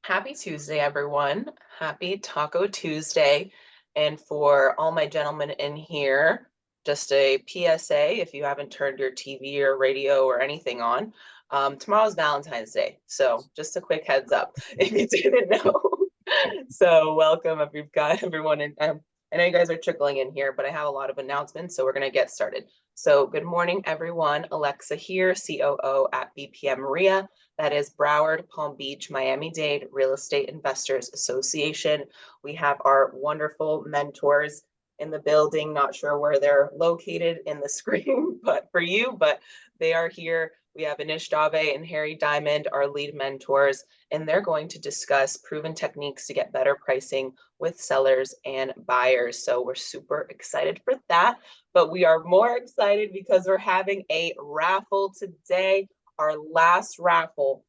Happy Tuesday, everyone. Happy Taco Tuesday. And for all my gentlemen in here, just a PSA if you haven't turned your TV or radio or anything on, tomorrow's Valentine's Day. So just a quick heads up if you didn't know. So welcome if you've got everyone in. I know you guys are trickling in here, but I have a lot of announcements, so we're going to get started. So good morning, everyone. Alexa here, COO at BPM Maria. That is Broward, Palm Beach, Miami-Dade Real Estate Investors Association. We have our wonderful mentors in the building. Not sure where they're located in the screen, but for you, but they are here. We have Anish Dave and Harry Diamond, our lead mentors, and they're going to discuss proven techniques to get better pricing with sellers and buyers. So we're super excited for that, but we are more excited because we're having a raffle today, our last raffle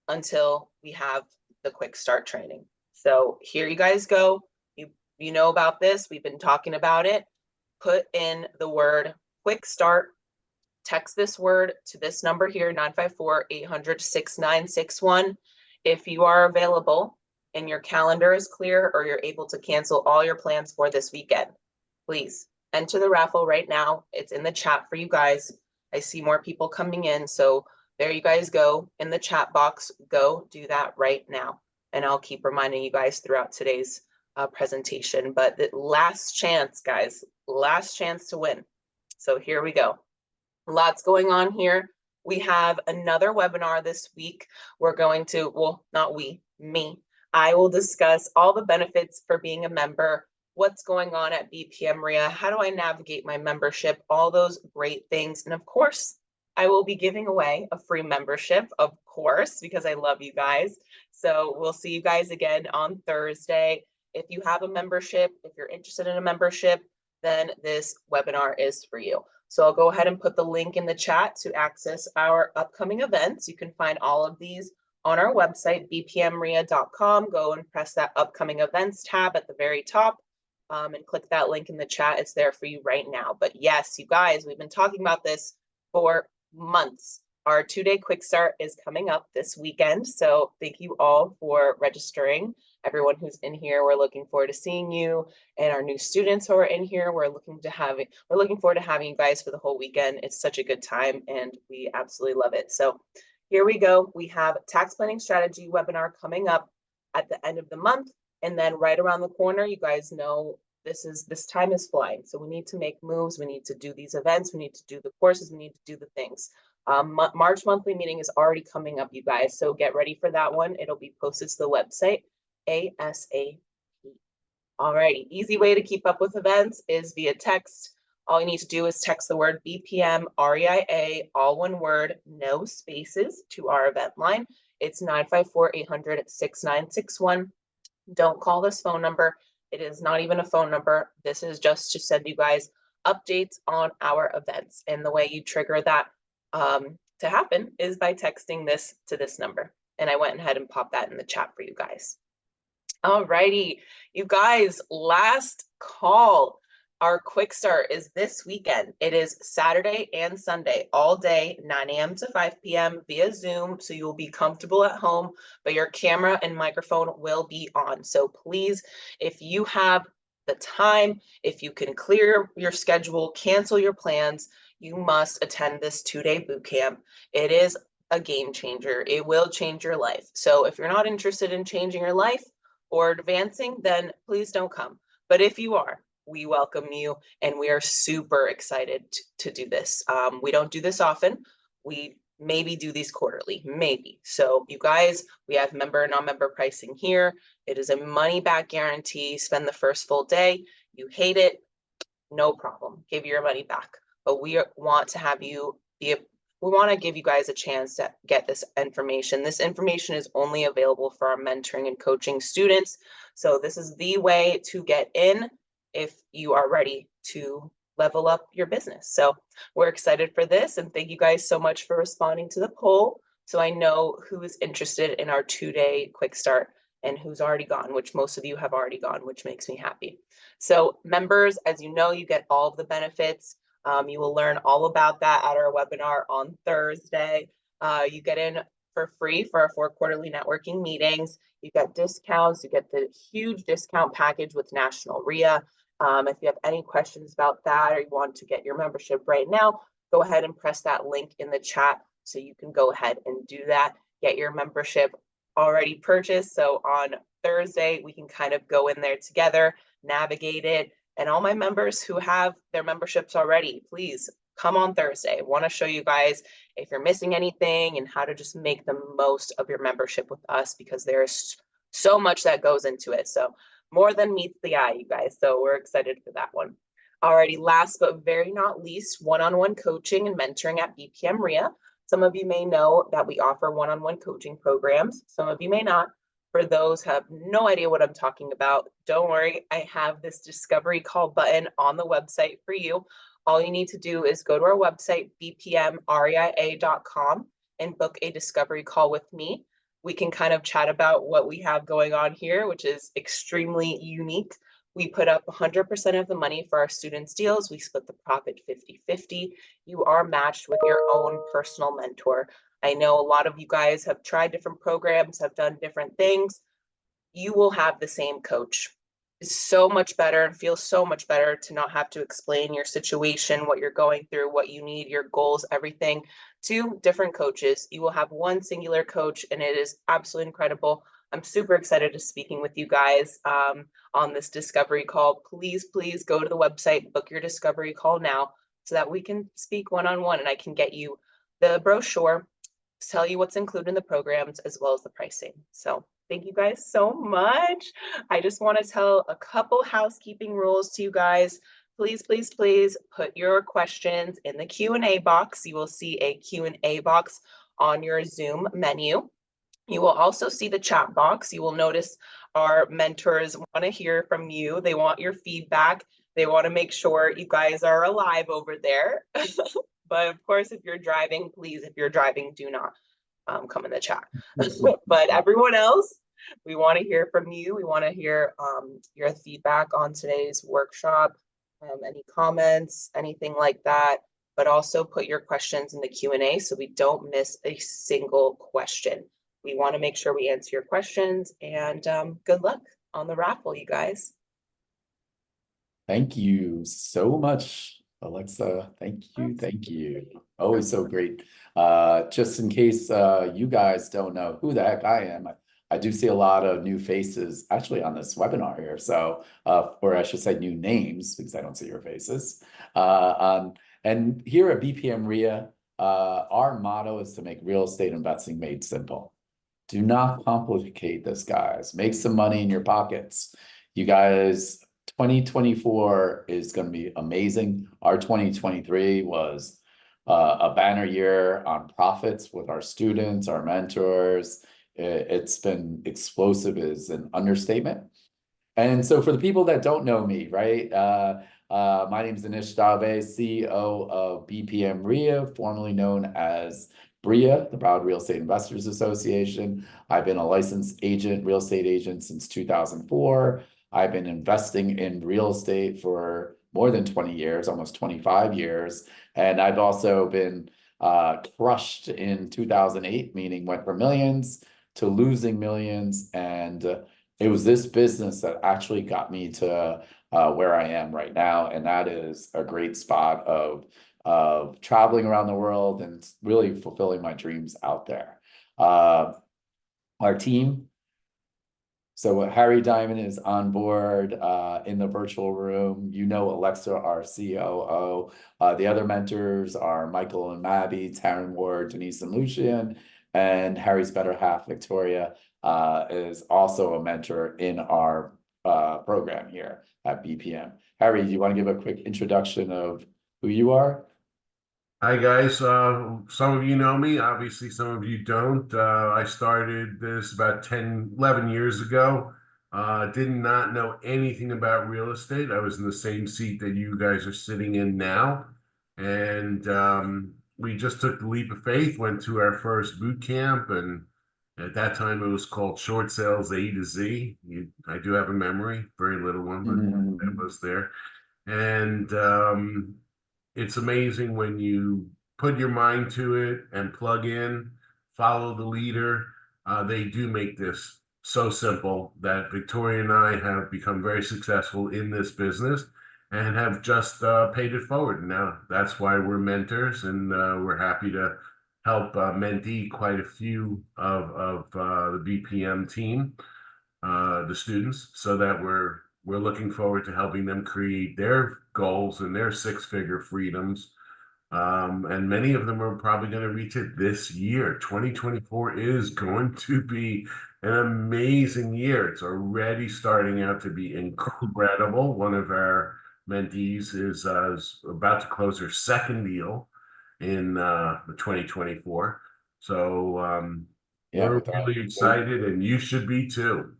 until we have the quick start training. So here you guys go. You know about this. We've been talking about it. Put in the word quick start. Text this word to this number here, 954-800-6961. If you are available and your calendar is clear or you're able to cancel all your plans for this weekend, please enter the raffle right now. It's in the chat for you guys. I see more people coming in. So there you guys go in the chat box. Go do that right now. And I'll keep reminding you guys throughout today's presentation. But the last chance, guys, last chance to win. So here we go. Lots going on here. We have another webinar this week. We're going to, well, not we, me. I will discuss all the benefits for being a member, what's going on at BPM Maria, how do I navigate my membership, all those great things. And of course, I will be giving away a free membership, of course, because I love you guys. So we'll see you guys again on Thursday. If you have a membership, if you're interested in a membership, then this webinar is for you. So I'll go ahead and put the link in the chat to access our upcoming events. You can find all of these on our website, bpmria.com. Go and press that upcoming events tab at the very top and click that link in the chat. It's there for you right now. But yes, you guys, we've been talking about this for months. Our 2-day quick start is coming up this weekend. So thank you all for registering. Everyone who's in here, we're looking forward to seeing you. And our new students who are in here, we're looking forward to having you guys for the whole weekend. It's such a good time and we absolutely love it. So here we go. We have tax planning strategy webinar coming up at the end of the month. And then right around the corner, you guys know this time is flying. So we need to make moves. We need to do these events. We need to do the courses. We need to do the things. March monthly meeting is already coming up, you guys. So get ready for that one. It'll be posted to the website ASAP. All righty, easy way to keep up with events is via text. All you need to do is text the word BPM REIA, all one word, no spaces, to our event line. It's 954-800-6961. Don't call this phone number. It is not even a phone number. This is just to send you guys updates on our events. And the way you trigger that to happen is by texting this to this number. And I went ahead and popped that in the chat for you guys. All righty, you guys, last call. Our quick start is this weekend. It is Saturday and Sunday, all day, 9 a.m. to 5 p.m. via Zoom. So you'll be comfortable at home, but your camera and microphone will be on. So please, if you have the time, if you can clear your schedule, cancel your plans, you must attend this 2-day boot camp. It is a game changer. It will change your life. So if you're not interested in changing your life, or advancing, then please don't come. But if you are, we welcome you and we are super excited to do this. We don't do this often. We maybe do these quarterly, maybe. So you guys, we have member and non-member pricing here. It is a money back guarantee. Spend the first full day. You hate it, no problem. Give your money back. But we want to have you we want to give you guys a chance to get this information. This information is only available for our mentoring and coaching students. So this is the way to get in if you are ready to level up your business. So we're excited for this. And thank you guys so much for responding to the poll. So I know who is interested in our 2-day quick start and who's already gone, which most of you have already gone, which makes me happy. So members, as you know, you get all of the benefits. You will learn all about that at our webinar on Thursday. You get in for free for our 4 quarterly networking meetings. You get discounts, you get the huge discount package with National RIA. If you have any questions about that or you want to get your membership right now, go ahead and press that link in the chat so you can go ahead and do that. Get your membership already purchased. So on Thursday, we can kind of go in there together, navigate it. And all my members who have their memberships already, please come on Thursday. I want to show you guys if you're missing anything and how to just make the most of your membership with us, because there's so much that goes into it. So more than meets the eye, you guys. So we're excited for that one. Alrighty, last but very not least, one-on-one coaching and mentoring at BPM RIA. Some of you may know that we offer one-on-one coaching programs. Some of you may not. For those who have no idea what I'm talking about, don't worry. I have this discovery call button on the website for you. All you need to do is go to our website, bpmria.com, and book a discovery call with me. We can kind of chat about what we have going on here, which is extremely unique. We put up 100% of the money for our students' deals. We split the profit 50-50. You are matched with your own personal mentor. I know a lot of you guys have tried different programs, have done different things. You will have the same coach. It's so much better and feels so much better to not have to explain your situation, what you're going through, what you need, your goals, everything to different coaches. You will have one singular coach, and it is absolutely incredible. I'm super excited to speaking with you guys on this discovery call. Please, please go to the website, book your discovery call now so that we can speak one-on-one and I can get you the brochure, tell you what's included in the programs as well as the pricing. So thank you guys so much. I just want to tell a couple housekeeping rules to you guys. Please, please, please put your questions in the Q&A box. You will see a Q&A box on your Zoom menu. You will also see the chat box. You will notice our mentors want to hear from you. They want your feedback. They want to make sure you guys are alive over there. But of course, if you're driving, please, if you're driving, do not come in the chat. But everyone else, we want to hear from you. We want to hear your feedback on today's workshop, any comments, anything like that. But also put your questions in the Q&A so we don't miss a single question. We want to make sure we answer your questions, and good luck on the raffle, you guys. Thank you so much, Alexa. Thank you. Thank you. Always so great. Just in case you guys don't know who the heck I am, I do see a lot of new faces actually on this webinar here. So, or I should say new names, because I don't see your faces. And here at BPM RIA, our motto is to make real estate investing made simple. Do not complicate this, guys. Make some money in your pockets. You guys, 2024 is going to be amazing. Our 2023 was a banner year on profits with our students, our mentors. It's been explosive is an understatement. And so for the people that don't know me, right? My name is Anish Dave, CEO of BPM RIA, formerly known as BRIA, the Broward Real Estate Investors Association. I've been a licensed agent, real estate agent since 2004. I've been investing in real estate for more than 20 years, almost 25 years. And I've also been crushed in 2008, meaning went from millions to losing millions. And it was this business that actually got me to where I am right now. And that is a great spot of traveling around the world and really fulfilling my dreams out there. Our team. So Harry Diamond is on board in the virtual room. You know Alexa, our COO. The other mentors are Michael and Mabby, Taryn Ward, Denise and Lucian, and Harry's better half, Victoria, is also a mentor in our program here at BPM. Harry, do you want to give a quick introduction of who you are? Hi guys, some of you know me, obviously some of you don't. I started this about 10, 11 years ago. Did not know anything about real estate. I was in the same seat that you guys are sitting in now. And we just took the leap of faith, went to our first boot camp, and at that time it was called Short Sales A to Z. I do have a memory, very little one, but it was there. And it's amazing when you put your mind to it and plug in follow the leader. They do make this so simple that Victoria and I have become very successful in this business and have just paid it forward. Now that's why we're mentors, and we're happy to help mentee quite a few of the BPM team, the students, so that we're looking forward to helping them create their goals and their six-figure freedoms. And many of them are probably going to reach it this year. 2024 is going to be an amazing year. It's already starting out to be incredible. One of our mentees is about to close her second deal in 2024. So Yeah, we're with really excited, and you should be too.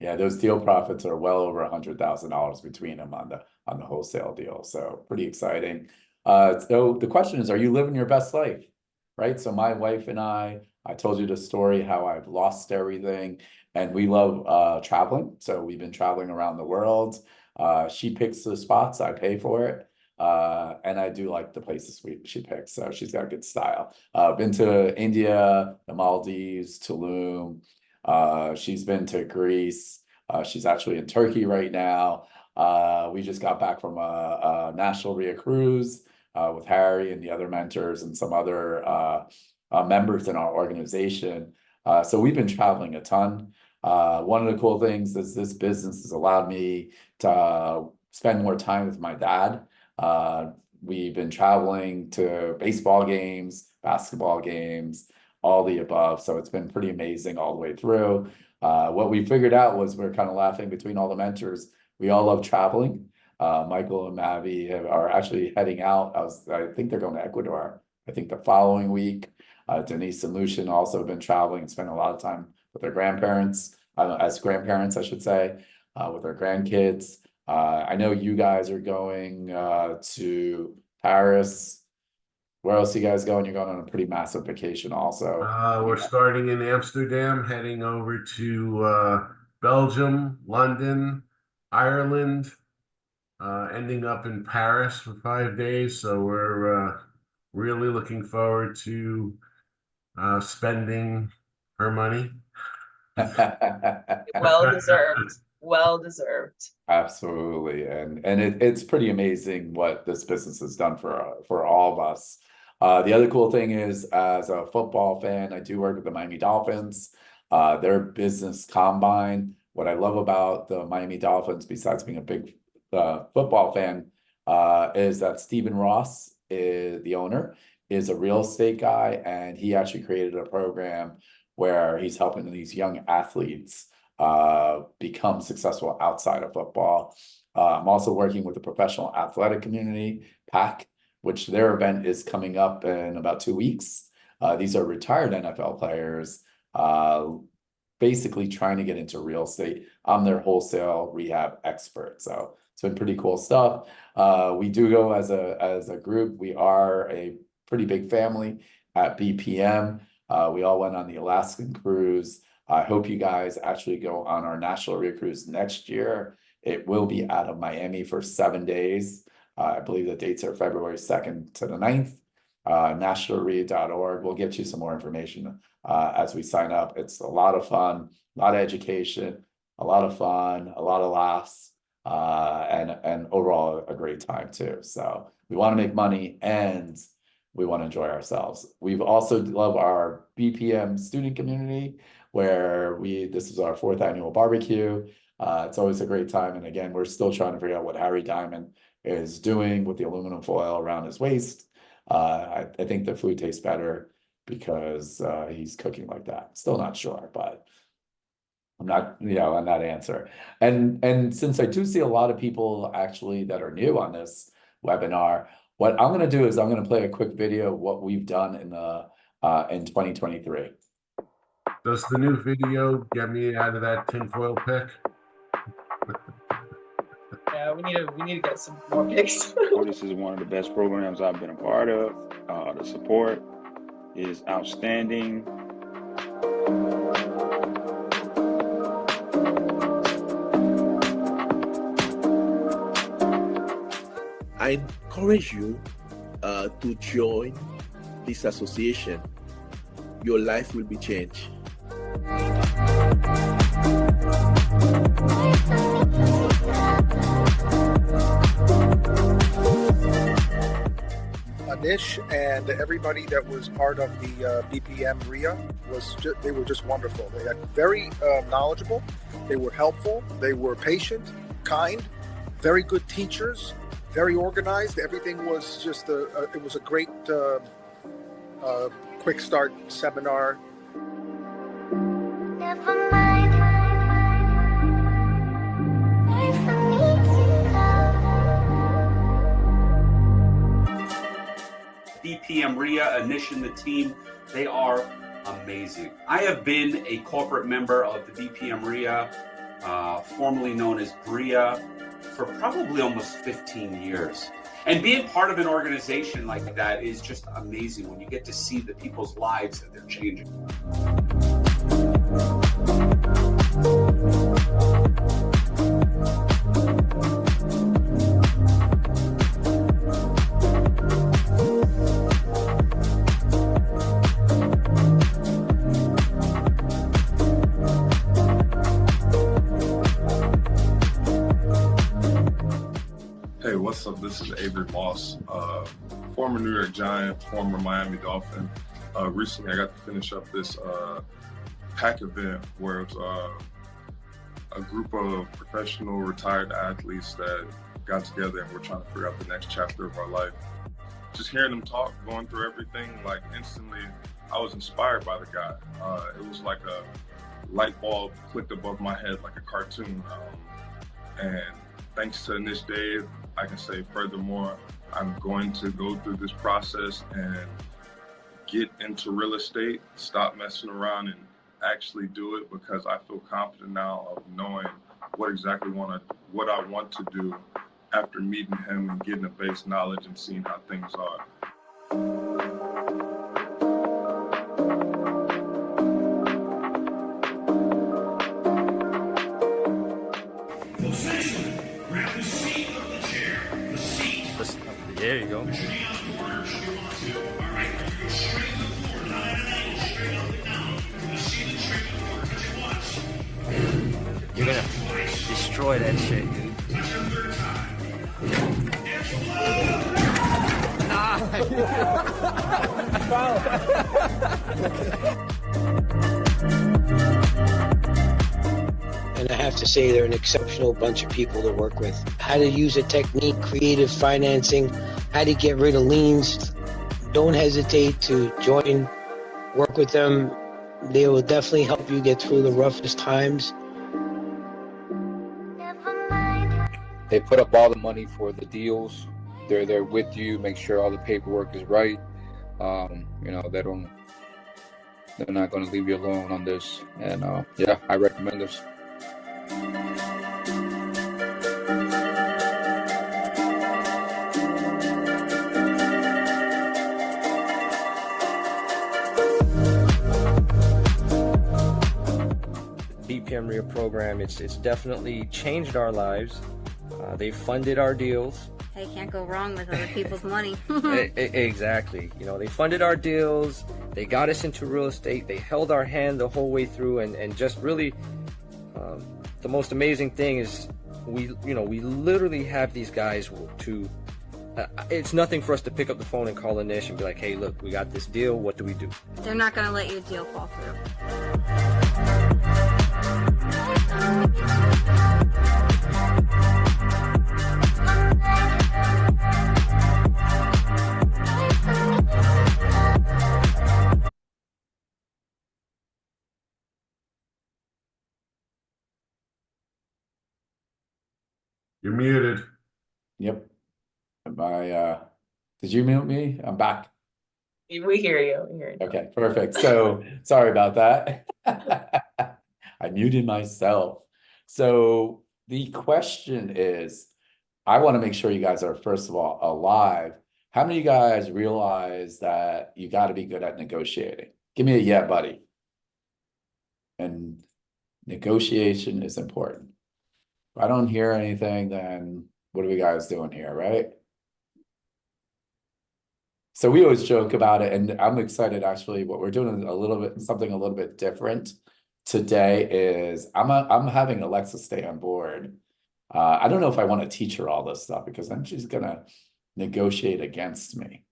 yeah, those deal profits are well over $100,000 between them on the wholesale deal. So pretty exciting. So the question is, are you living your best life? Right? So my wife and I told you the story how I've lost everything, and we love traveling. So we've been traveling around the world. She picks the spots, I pay for it. And I do like the places she picks. So she's got good style. Been to India, the Maldives, Tulum. She's been to Greece. She's actually in Turkey right now. We just got back from a National Ria cruise with Harry and the other mentors and some other members in our organization. So we've been traveling a ton. One of the cool things is this business has allowed me to spend more time with my dad. We've been traveling to baseball games, basketball games, all the above. So it's been pretty amazing all the way through. What we figured out was we're kind of laughing between all the mentors. We all love traveling. Michael and Mavi are actually heading out. I think they're going to Ecuador. I think the following week. Denise and Lucian also have been traveling and spending a lot of time with their grandparents, as grandparents, I should say, with their grandkids. I know you guys are going to Paris. Where else are you guys going? You're going on a pretty massive vacation also. We're starting in Amsterdam, heading over to Belgium, London, Ireland, ending up in Paris for 5 days. So we're really looking forward to spending her money. Well deserved, well deserved. Absolutely, and it's pretty amazing what this business has done for all of us. The other cool thing is, as a football fan, I do work with the Miami Dolphins. Their business combine. What I love about the Miami Dolphins, besides being a big football fan, is that Stephen Ross is the owner, is a real estate guy, and he actually created a program where he's helping these young athletes become successful outside of football. I'm also working with the professional athletic community, PAC, which their event is coming up in about 2 weeks. These are retired NFL players, basically trying to get into real estate. I'm their wholesale rehab expert. So it's been pretty cool stuff. We do go as a group. We are a pretty big family at BPM. We all went on the Alaskan cruise. I hope you guys actually go on our National Ria cruise next year. It will be out of Miami for 7 days. I believe the dates are February 2nd to the 9th. nationalria.org. We'll get you some more information as we sign up. It's a lot of fun, a lot of education, a lot of fun, a lot of laughs, and overall a great time too. So we want to make money and we want to enjoy ourselves. We've also love our BPM student community, where this is our 4th annual barbecue. It's always a great time. And again, we're still trying to figure out what Harry Diamond is doing with the aluminum foil around his waist. I think the food tastes better because he's cooking like that. Still not sure, but I'm not, on that answer. And since I do see a lot of people actually that are new on this webinar, what I'm going to do is I'm going to play a quick video of what we've done in 2023. Does the new video get me out of that tinfoil pick? Yeah, we need to get some more pics. This is one of the best programs I've been a part of. The support is outstanding. I encourage you to join this association. your life will be changed. Anish and everybody that was part of the BPM RIA they were just wonderful. They are very knowledgeable. They were helpful. They were patient, kind, very good teachers, very organized. Everything was just it was a great quick start seminar. Never mind. Wait for me to love. BPM RIA, Anish and the team, they are amazing. I have been a corporate member of the BPM RIA, formerly known as BRIA, for probably almost 15 years. And being part of an organization like that is just amazing when you get to see the people's lives that they're changing. Hey, what's up? This is Avery Moss, former New York Giant, former Miami Dolphin. Recently, I got to finish up this PAC event where it was a group of professional retired athletes that got together and we're trying to figure out the next chapter of our life. Just hearing them talk, going through everything, like instantly, I was inspired by the guy. It was like a light bulb clicked above my head like a cartoon. And thanks to Anish Dave, I can say furthermore, I'm going to go through this process and get into real estate, stop messing around and actually do it, because I feel confident now of knowing what exactly what I want to do after meeting him and getting a base knowledge and seeing how things are. Grab the seat of the chair. The seat. There you go. Put your knee on the corner if you want to. All right, go straight to the floor, not at an angle, straight up and down. From the ceiling straight to the floor. Touch it once. You're gonna destroy that shit, dude. Touch it a third time. And I have to say, they're an exceptional bunch of people to work with. How to use a technique, creative financing, how to get rid of liens. Don't hesitate to join, work with them. They will definitely help you get through the roughest times. They put up all the money for the deals. They're there with you, make sure all the paperwork is right. You know, they're not going to leave you alone on this. And yeah, I recommend this. BPM RIA program, it's definitely changed our lives. They funded our deals. Hey, can't go wrong with other people's money. Exactly. You know, they funded our deals. They got us into real estate. They held our hand the whole way through, and just really, the most amazing thing is we literally have these guys to. It's nothing for us to pick up the phone and call Anish and be like, "Hey, look, we got this deal. What do we do?" They're not going to let your deal fall through. You're muted. Yep. Did you mute me? I'm back. We hear you. We hear you. Okay, perfect. So sorry about that. I muted myself. So the question is, I want to make sure you guys are, first of all, alive. How many of you guys realize that you got to be good at negotiating? Give me a yeah, buddy. And negotiation is important. If I don't hear anything, then what are we guys doing here, right? So we always joke about it, and I'm excited actually. What we're doing a little bit, something a little bit different today is I'm having Alexa stay on board. I don't know if I want to teach her all this stuff because then she's gonna negotiate against me.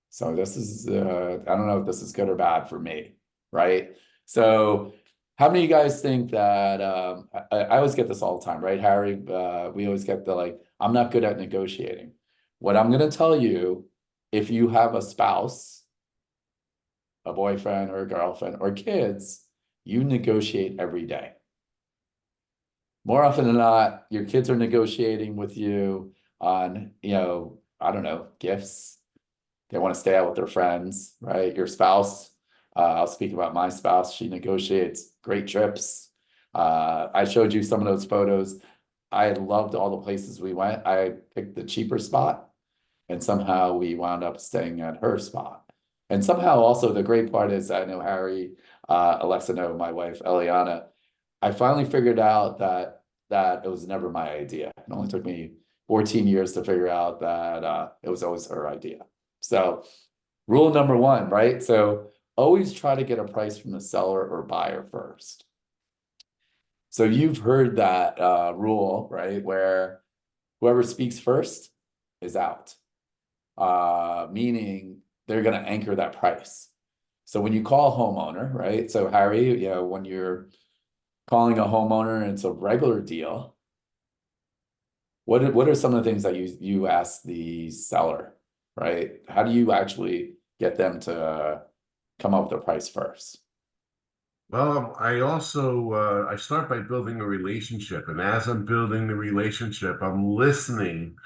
So this is I don't know if this is good or bad for me, right? So how many of you guys think that I always get this all the time, right, Harry? We always get the like, I'm not good at negotiating. What I'm gonna tell you, if you have a spouse, a boyfriend or a girlfriend or kids, you negotiate every day. More often than not, your kids are negotiating with you on, I don't know, gifts. They want to stay out with their friends, right? Your spouse, I'll speak about my spouse. She negotiates great trips. I showed you some of those photos. I loved all the places we went. I picked the cheaper spot, and somehow we wound up staying at her spot. And somehow also the great part is I know Harry, Alexa know my wife, Eliana. I finally figured out that it was never my idea. It only took me 14 years to figure out that it was always her idea. So rule number one, right? So always try to get a price from the seller or buyer first. So you've heard that rule, right? Where whoever speaks first is out. Meaning they're going to anchor that price. So when you call a homeowner, right? So Harry, when you're calling a homeowner and it's a regular deal, what are some of the things that you ask the seller, right? How do you actually get them to come up with a price first? Well, I also I start by building a relationship, and as I'm building the relationship, I'm listening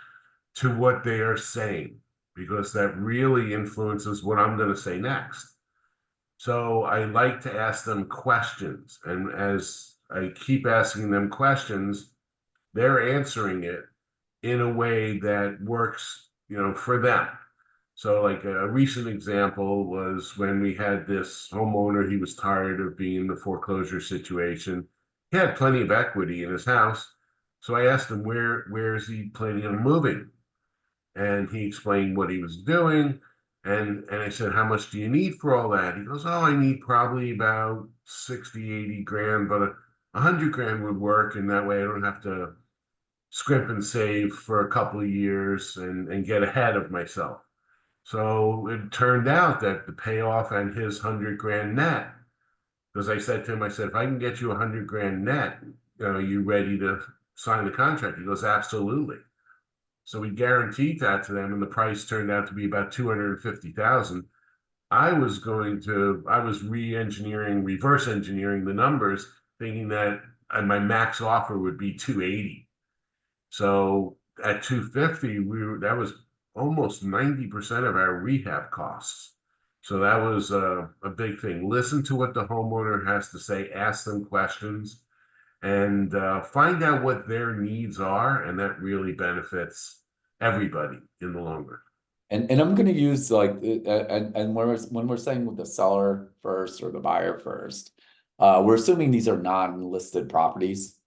to what they are saying, because that really influences what I'm going to say next. So I like to ask them questions, and as I keep asking them questions, they're answering it in a way that works, for them. So like a recent example was when we had this homeowner, he was tired of being in the foreclosure situation. He had plenty of equity in his house. So I asked him, where is he planning on moving? And he explained what he was doing. And I said, how much do you need for all that? He goes, oh, I need probably about 60, 80 grand, but 100 grand would work. And that way I don't have to scrimp and save for a couple of years and get ahead of myself. So it turned out that the payoff and his 100 grand net, because I said to him, if I can get you 100 grand net, you ready to sign the contract? He goes, absolutely. So we guaranteed that to them, and the price turned out to be about 250,000. I was reverse engineering the numbers, thinking that my max offer would be 280. So at 250, that was almost 90% of our rehab costs. So that was a big thing. Listen to what the homeowner has to say, ask them questions, and find out what their needs are, and that really benefits everybody in the long run. And I'm going to use and when we're saying with the seller first or the buyer first, we're assuming these are non-listed properties,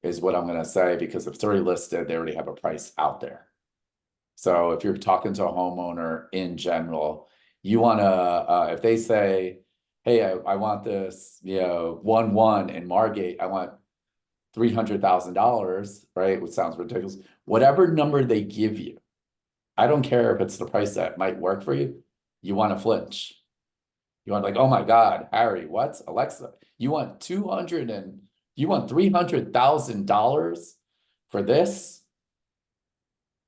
is what I'm going to say, because if it's already listed, they already have a price out there. So if you're talking to a homeowner in general, you want to, if they say, hey, I want this, 1-1 in Margate, I want $300,000, right? Which sounds ridiculous. Whatever number they give you, I don't care if it's the price that might work for you. You want to flinch. You want oh my God, Harry, what? Alexa, you want $300,000 for this?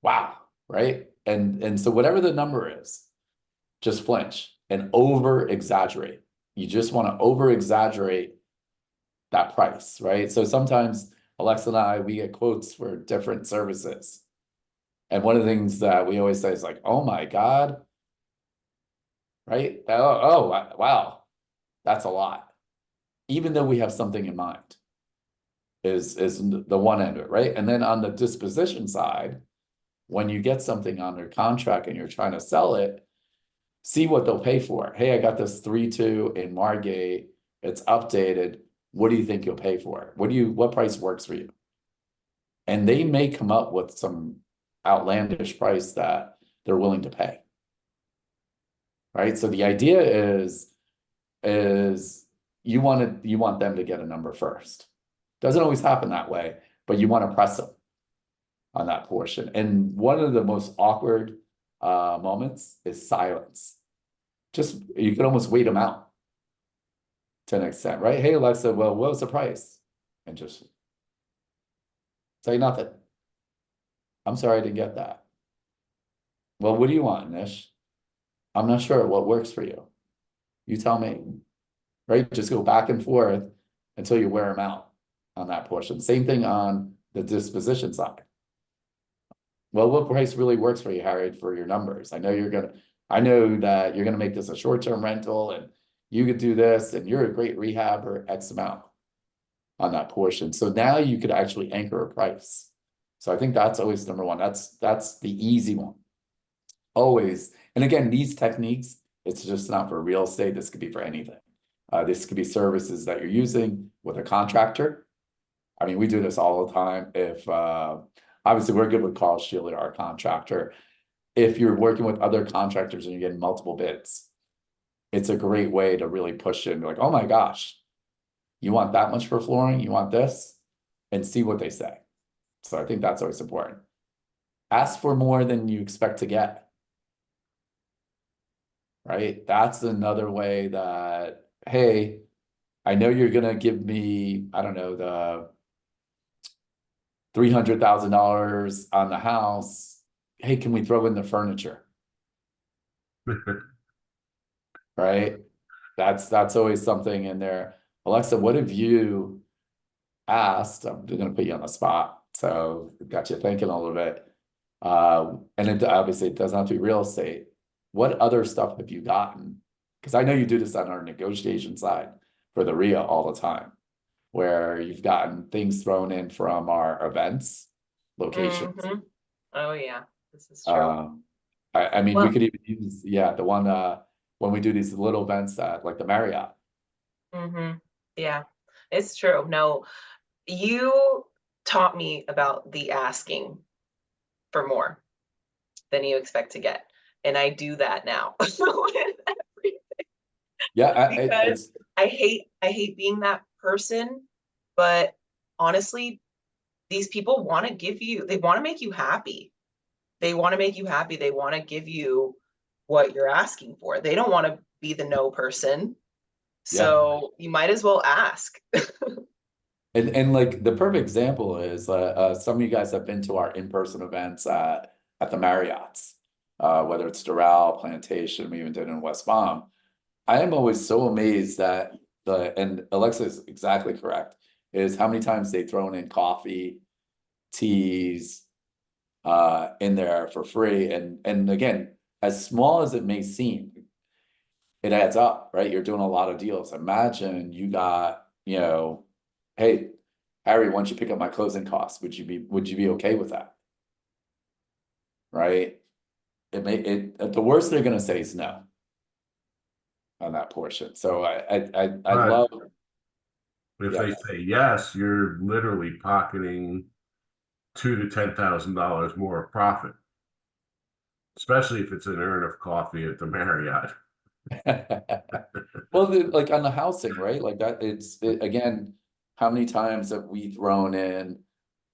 Wow, right? And so whatever the number is, just flinch and over exaggerate. You just want to over exaggerate that price, right? So sometimes Alexa and I, we get quotes for different services. And one of the things that we always say is oh my God, right? Oh, wow, that's a lot. Even though we have something in mind is the one end of it, right? And then on the disposition side, when you get something under contract and you're trying to sell it, see what they'll pay for it. Hey, I got this 3-2 in Margate. It's updated. What do you think you'll pay for it? What price works for you? And they may come up with some outlandish price that they're willing to pay. right? So the idea is you want them to get a number first. Doesn't always happen that way, but you want to press them on that portion. And one of the most awkward moments is silence. Just, you can almost wait them out to an extent, right? Hey, Alexa, well, what was the price? And just say nothing. I'm sorry, I didn't get that. Well, what do you want, Nish? I'm not sure what works for you. You tell me, right? Just go back and forth until you wear them out on that portion. Same thing on the disposition side. Well, what price really works for you, Harry, for your numbers? I know that you're gonna make this a short-term rental and you could do this and you're a great rehabber, X amount on that portion. So now you could actually anchor a price. So I think that's always number one. That's the easy one. Always. And again, these techniques, it's just not for real estate. This could be for anything. This could be services that you're using with a contractor. I mean, we do this all the time. If obviously we're good with Carl Shealy, our contractor. If you're working with other contractors and you're getting multiple bids, it's a great way to really push in, like, oh my gosh, you want that much for flooring? You want this? And see what they say. So I think that's always important. Ask for more than you expect to get. Right? That's another way that, hey, I know you're gonna give me, I don't know, the $300,000 on the house. Hey, can we throw in the furniture? Right? That's always something in there. Alexa, what have you asked? I'm gonna put you on the spot, so got you thinking a little bit. And it obviously it doesn't have to be real estate. What other stuff have you gotten? Because I know you do this on our negotiation side for the RIA all the time, where you've gotten things thrown in from our events, locations. Mhm. Oh yeah, this is true. I mean, we Well- could even use, yeah, the one when we do these little events at like the Marriott. Yeah, it's true. No, you taught me about the asking for more than you expect to get. And I do that now. Yeah, Because I hate being that person, but honestly, these people want to give you, they want to make you happy. They want to make you happy. They want to give you what you're asking for. They don't want to be the no person. So you might as well ask. And like the perfect example is some of you guys have been to our in-person events at the Marriott's, whether it's Doral, Plantation, we even did in West Palm. I am always so amazed that and Alexa is exactly correct, is how many times they've thrown in coffee, teas, in there for free. And again, as small as it may seem, it adds up, right? You're doing a lot of deals. Imagine you got, hey, Harry, why don't you pick up my closing costs? Would you be okay with that? Right? The worst they're gonna say is no on that portion. So I Right. love. If Yeah. they say yes, you're literally pocketing $2,000 to $10,000 more of profit, especially if it's an urn of coffee at the Marriott. Well, like on the housing, right? Like that, again, how many times have we thrown in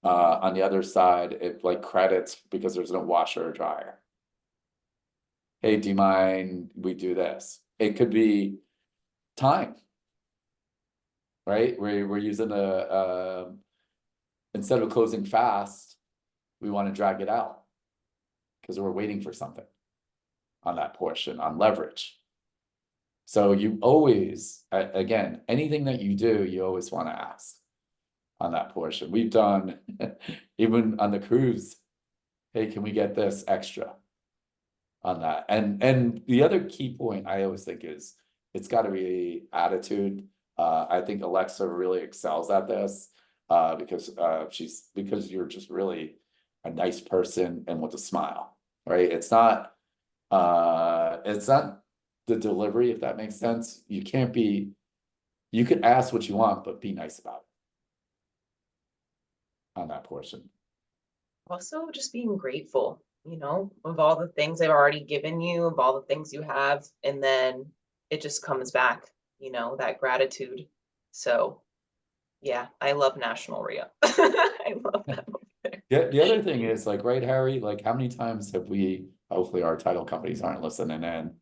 on the other side, it like credits because there's no washer or dryer. Hey, do you mind we do this? It could be time. Right? We're using instead of closing fast, we want to drag it out because we're waiting for something on that portion on leverage. So you always, again, anything that you do, you always want to ask on that portion. We've done, even on the cruise, hey, can we get this extra on that? And the other key point I always think is, it's got to be attitude. I think Alexa really excels at this because you're just really a nice person and with a smile, right? It's not the delivery, if that makes sense. You could ask what you want, but be nice about it on that portion. Also, just being grateful. you know, of all the things they've already given you, of all the things you have, and then it just comes back, you know, that gratitude. So yeah, I love National Rio. I love that. Yeah, the other thing is like, right, Harry, like how many times have we, hopefully our title companies aren't listening in.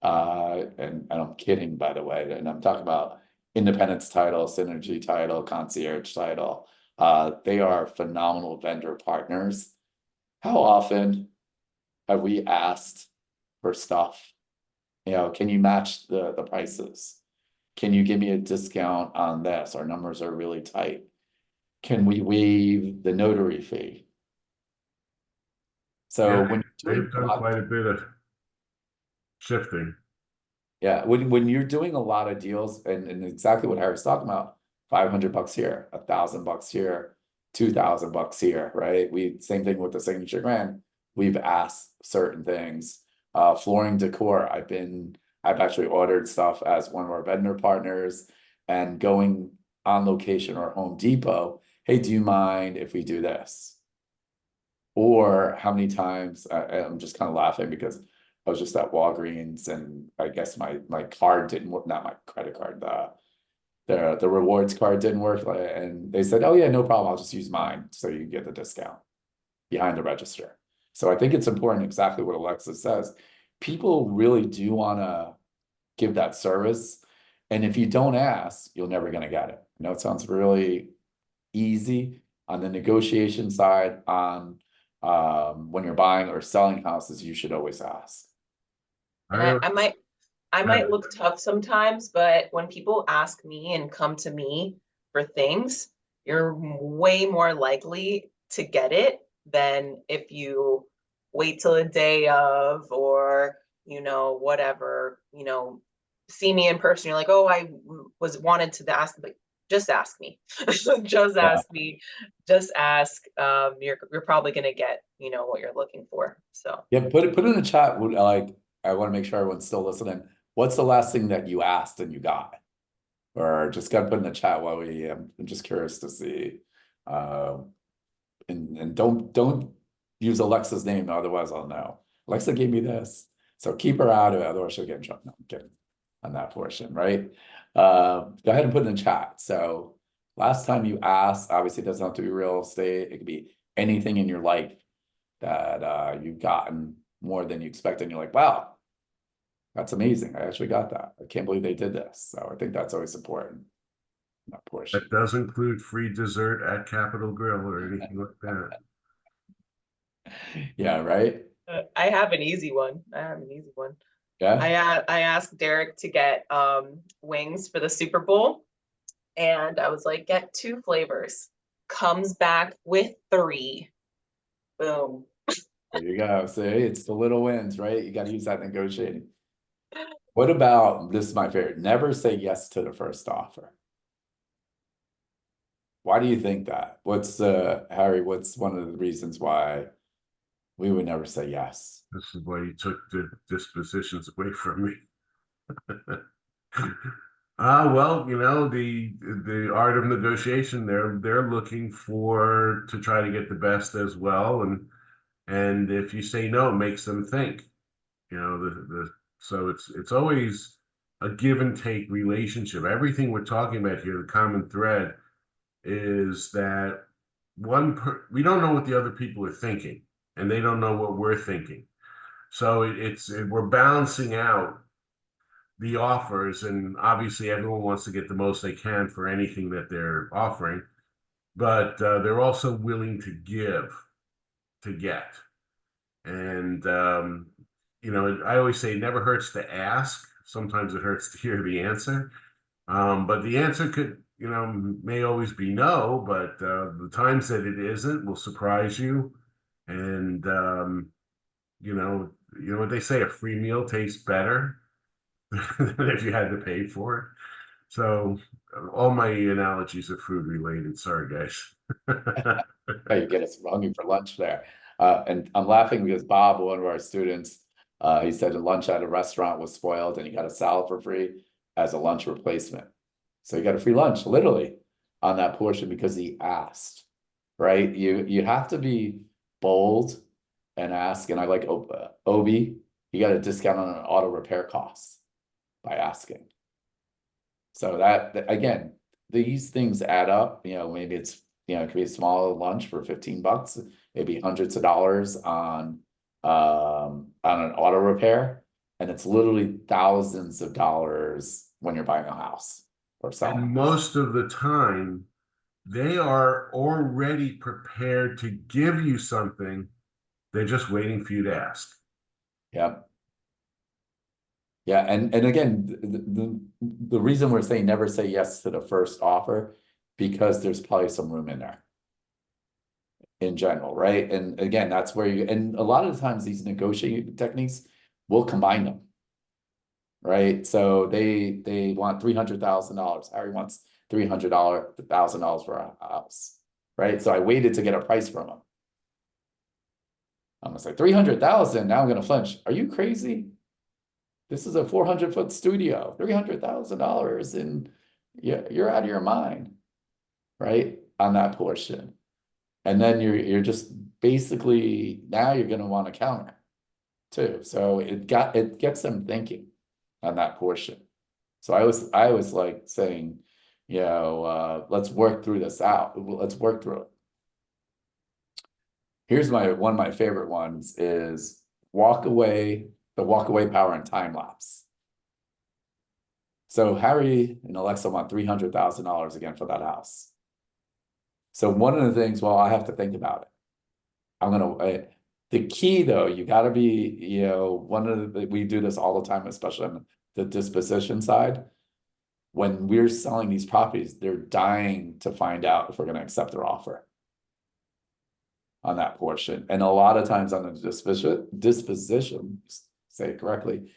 And I'm kidding, by the way, and I'm talking about Independence Title, Synergy Title, Concierge Title. They are phenomenal vendor partners. How often have we asked for stuff? You know, can you match the prices? Can you give me a discount on this? Our numbers are really tight. Can we waive the notary fee? So Yeah, when you're doing they've done quite a bit of shifting. yeah, when you're doing a lot of deals and exactly what Harry's talking about, $500 here, $1,000 here, $2,000 here, right? Same thing with the Signature Grand. We've asked certain things. Flooring decor, I've actually ordered stuff as one of our vendor partners and going on location or Home Depot. Hey, do you mind if we do this? Or how many times I'm just kind of laughing because I was just at Walgreens and I guess my card didn't work, not my credit card, the rewards card didn't work, and they said, oh yeah, no problem, I'll just use mine so you get the discount behind the register. So I think it's important, exactly what Alexa says. People really do want to give that service, and if you don't ask, you're never going to get it. I know it sounds really easy on the negotiation side. On when you're buying or selling houses, you should always ask. And I might look tough sometimes, but when people ask me and come to me for things, you're way more likely to get it than if you wait till the day of, or, you know, whatever, you know, see me in person. You're like, oh, I wanted to ask, but just ask me. Just ask me. Just ask. You're probably gonna get, you know, what you're looking for. So Yeah, put it in the chat. Like, I want to make sure everyone's still listening. What's the last thing that you asked and you got? Or just got to put in the chat while I'm just curious to see. And don't use Alexa's name, otherwise I'll know. Alexa gave me this, so keep her out of it, otherwise she'll get in trouble. No, I'm kidding on that portion, right? Go ahead and put it in the chat. So last time you asked, obviously it doesn't have to be real estate, it could be anything in your life that you've gotten more than you expected, and you're like, wow, that's amazing, I actually got that, I can't believe they did this. So I think that's always important, that portion. That does include free dessert at Capitol Grill or anything like that. Yeah, right. I have an easy one. Yeah. I asked Derek to get wings for the Super Bowl, and I was like, get 2 flavors. Comes back with 3. Boom. There you go. See, it's the little wins, right? You got to use that negotiating. What about, this is my favorite, never say yes to the first offer. Why do you think that? What's Harry, what's one of the reasons why we would never say yes? This is why you took the dispositions away from me. Well, you know, the art of negotiation, they're looking to try to get the best as well, and if you say no, it makes them think. You know, so it's always a give and take relationship. Everything we're talking about here, the common thread is that we don't know what the other people are thinking, and they don't know what we're thinking. So we're balancing out the offers, and obviously everyone wants to get the most they can for anything that they're offering, but they're also willing to give to get. And you know, I always say it never hurts to ask. Sometimes it hurts to hear the answer, but the answer could, you know, may always be no, but the times that it isn't will surprise you. And you know what they say, a free meal tastes better than if you had to pay for it. So all my analogies are food related. Sorry, guys. You get us hungry for lunch there. And I'm laughing because Bob, one of our students, he said lunch at a restaurant was spoiled and he got a salad for free as a lunch replacement. So he got a free lunch, literally, on that portion because he asked, right? You have to be bold and ask, and I like Obi, you got a discount on an auto repair costs by asking. So that, again, these things add up, you know, maybe it's, you know, it could be a small lunch for $15, maybe hundreds of dollars on an auto repair. And it's literally thousands of dollars when you're buying a house or selling. And most of the time, they are already prepared to give you something. They're just waiting for you to ask. Yep. Yeah, and again, the reason we're saying never say yes to the first offer, because there's probably some room in there. In general, right? And again, that's where you, and a lot of the times these negotiating techniques will combine them. Right? So they want $300,000. Harry wants $300,000 for a house. Right? So I waited to get a price from him. I'm gonna say 300,000. Now I'm gonna flinch. Are you crazy? This is a 400-foot studio, $300,000, and yeah, you're out of your mind, right? On that portion, and then you're just basically now you're gonna want to counter, too. So it gets them thinking on that portion. So I was like saying, you know, let's work through this out. Let's work through it. Here's one of my favorite ones is walk away power and time lapse. So Harry and Alexa want $300,000 again for that house. So one of the things, well, I have to think about it. The key though, you got to be, you know, we do this all the time, especially on the disposition side. When we're selling these properties, they're dying to find out if we're going to accept their offer on that portion. And a lot of times on the disposition, say it correctly,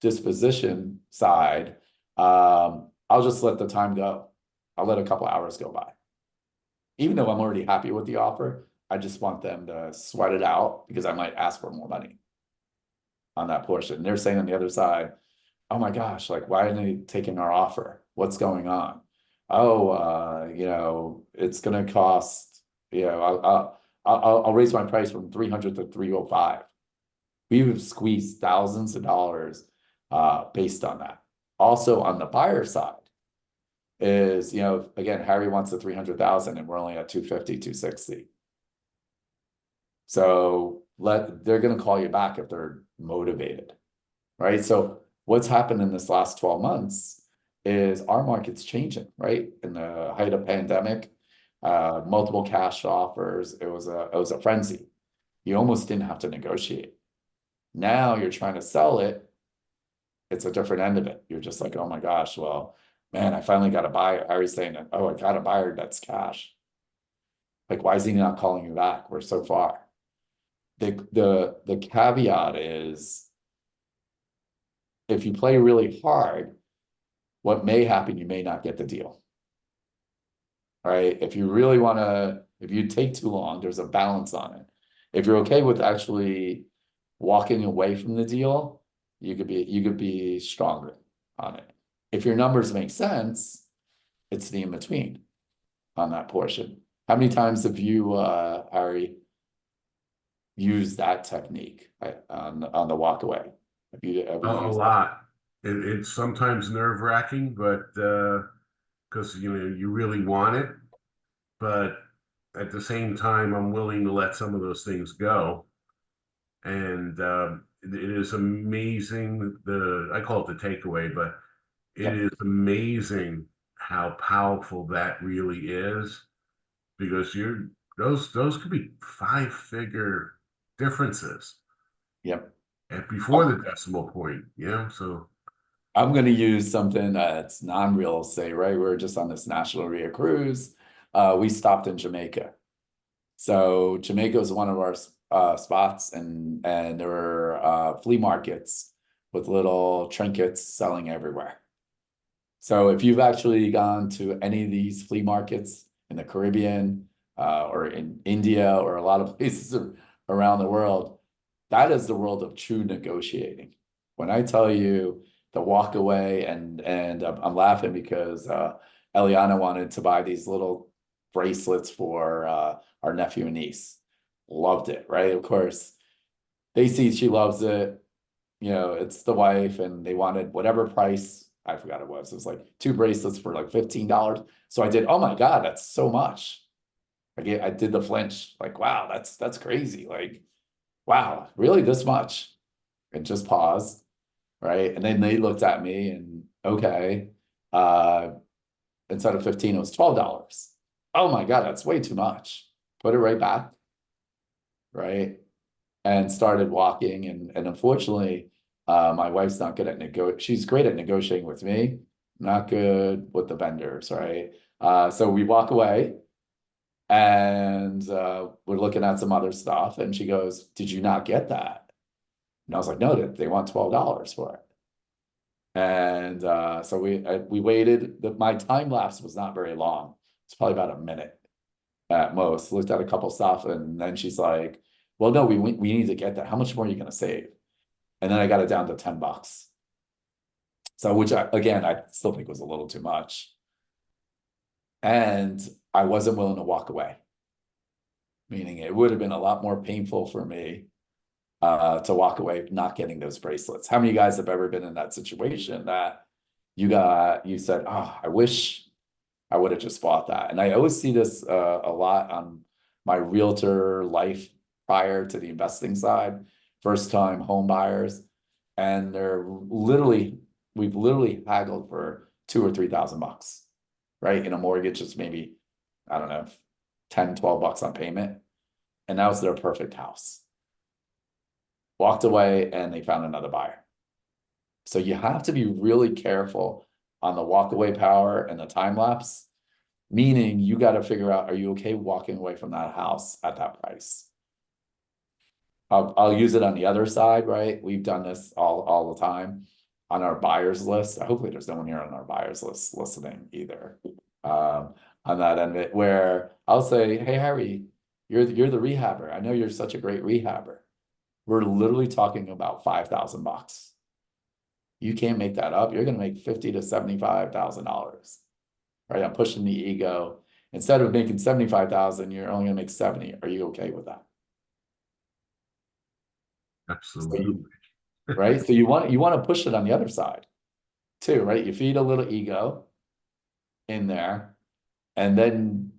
disposition side, I'll just let the time go. I'll let a couple hours go by. Even though I'm already happy with the offer, I just want them to sweat it out because I might ask for more money on that portion. They're saying on the other side, oh my gosh, like, why aren't they taking our offer? What's going on? Oh, you know, it's going to cost, you know, I'll raise my price from 300 to 305. We've squeezed thousands of dollars based on that. Also on the buyer side is, you know, again, Harry wants the 300,000 and we're only at 250, 260. So they're going to call you back if they're motivated, right? So what's happened in this last 12 months is our market's changing, right? In the height of pandemic, multiple cash offers, it was a frenzy. You almost didn't have to negotiate. Now you're trying to sell it. It's a different end of it. You're just like, oh my gosh, well, man, I finally got a buyer. Harry's saying, oh, I got a buyer that's cash. Like, why is he not calling you back? We're so far. The caveat is, if you play really hard, what may happen, you may not get the deal. All right. If you really want to, if you take too long, there's a balance on it. If you're okay with actually walking away from the deal, you could be stronger on it. If your numbers make sense, it's the in-between on that portion. How many times have you, Harry, used that technique on the walk away? Have you ever A used lot. It's sometimes nerve-wracking, but because you know you really want it, but at the same time, I'm willing to let some of those things go. And it is amazing. I call it the takeaway, but it is amazing how powerful that really is, because those could be 5-figure differences. Yep. And before the decimal point, you know, so. I'm going to use something that's non-real estate, right? We're just on this National Ria cruise. We stopped in Jamaica. So Jamaica is one of our spots, and there were flea markets with little trinkets selling everywhere. So if you've actually gone to any of these flea markets in the Caribbean or in India or a lot of places around the world, that is the world of true negotiating. When I tell you the walk away, and I'm laughing because Eliana wanted to buy these little bracelets for our nephew and niece. Loved it, right? Of course, they see she loves it. You know, it's the wife, and they wanted whatever price, I forgot it was. It was like 2 bracelets for like $15. So I did, oh my God, that's so much. I did the flinch, like, wow, that's crazy. Like, wow, really this much? And just paused, right? And then they looked at me and, okay, instead of 15, it was $12. Oh my God, that's way too much. Put it right back, right? And started walking. And unfortunately, my wife's not good at she's great at negotiating with me, not good with the vendors, right? So we walk away, and we're looking at some other stuff, and she goes, "Did you not get that?" And I was like, "No, they want $12 for it." And so we waited. My time lapse was not very long. It's probably about a minute at most. Looked at a couple stuff, and then she's like, "Well, no, we need to get that. How much more are you going to save?" And then I got it down to $10. So, which I still think was a little too much. And I wasn't willing to walk away. Meaning it would have been a lot more painful for me to walk away not getting those bracelets. How many of you guys have ever been in that situation that you said, "Oh, I wish I would have just bought that"? And I always see this a lot on my realtor life prior to the investing side, first time home buyers, and we've literally haggled for $2,000 or $3,000, right? In a mortgage, it's maybe, I don't know, $10, $12 on payment. And that was their perfect house. Walked away, and they found another buyer. So you have to be really careful on the walkaway power and the time lapse, meaning you got to figure out, are you okay walking away from that house at that price? I'll use it on the other side, right? We've done this all the time on our buyers list. Hopefully there's no one here on our buyers list listening either. On that end of it, where I'll say, "Hey, Harry, you're the rehabber. I know you're such a great rehabber. We're literally talking about $5,000. You can't make that up. You're going to make $50,000 to $75,000, right? I'm pushing the ego. Instead of making $75,000, you're only going to make $70,000. Are you okay with that?" Absolutely. Right? So you want to push it on the other side too, right? You feed a little ego in there. And then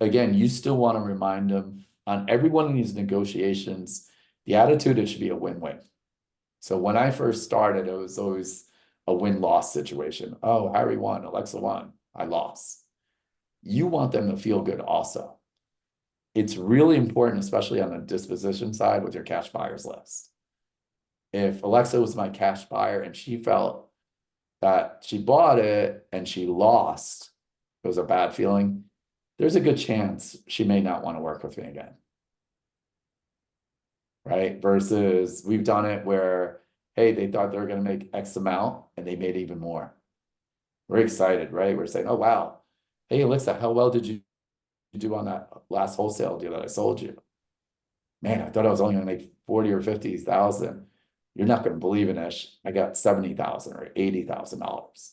again, you still want to remind them on every one of these negotiations, the attitude, it should be a win-win. So when I first started, it was always a win-loss situation. Oh, Harry won, Alexa won, I lost. You want them to feel good also. It's really important, especially on the disposition side with your cash buyers list. If Alexa was my cash buyer and she felt that she bought it and she lost, it was a bad feeling, there's a good chance she may not want to work with me again. Right? Versus we've done it where, hey, they thought they were going to make X amount and they made even more. We're excited, right? We're saying, "Oh, wow. Hey, Alexa, how well did you do on that last wholesale deal that I sold you? Man, I thought I was only going to make 40 or 50,000. You're not going to believe it, Ish. I got $70,000 or $80,000.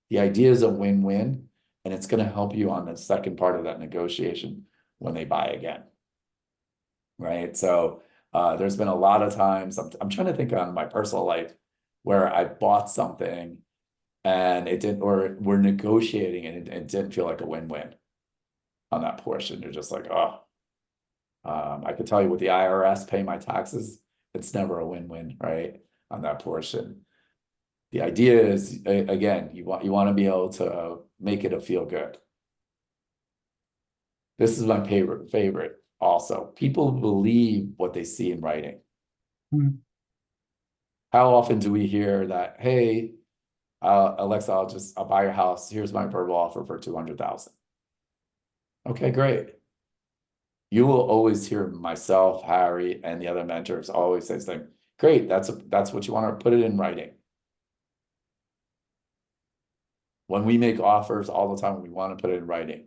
The idea is a win-win, and it's going to help you on the second part of that negotiation when they buy again. Right? So there's been a lot of times, I'm trying to think on my personal life where I bought something and it didn't, or we're negotiating and it didn't feel like a win-win on that portion. You're just like, oh, I could tell you with the IRS pay my taxes, it's never a win-win, right? On that portion. The idea is, again, you want to be able to make it a feel good. This is my favorite also. People believe what they see in writing. How often do we hear that, "Hey, Alexa, I'll buy your house. Here's my verbal offer for $200,000. Okay, great. You will always hear myself, Harry, and the other mentors always say something. Great, that's what you want to put it in writing. When we make offers all the time, we want to put it in writing.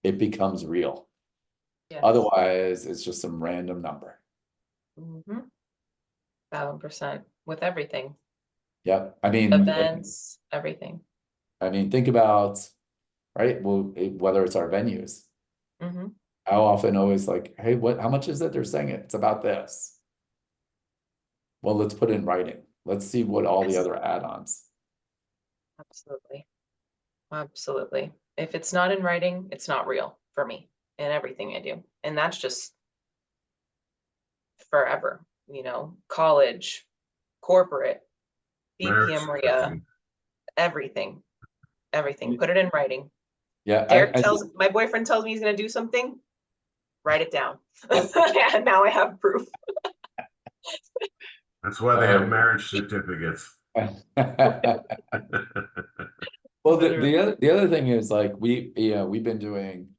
It becomes real. Yes. Otherwise, it's just some random number. 1,000% with everything. Yep. I mean, Events, everything. I mean, think about, right? Well, whether it's our venues. Mm-hmm. How often always like, "Hey, how much is it?" They're saying it's about this. Well, let's put it in writing. Let's see what all the other add-ons. Absolutely. Absolutely. If it's not in writing, it's not real for me in everything I do. And that's just forever, college, corporate, Marriage BPM RIA, certificate. everything. Put it in writing. Yeah, My boyfriend tells me he's gonna do something, write it down. And now I have proof. That's why they have marriage certificates. Well, the other thing is like we've been doing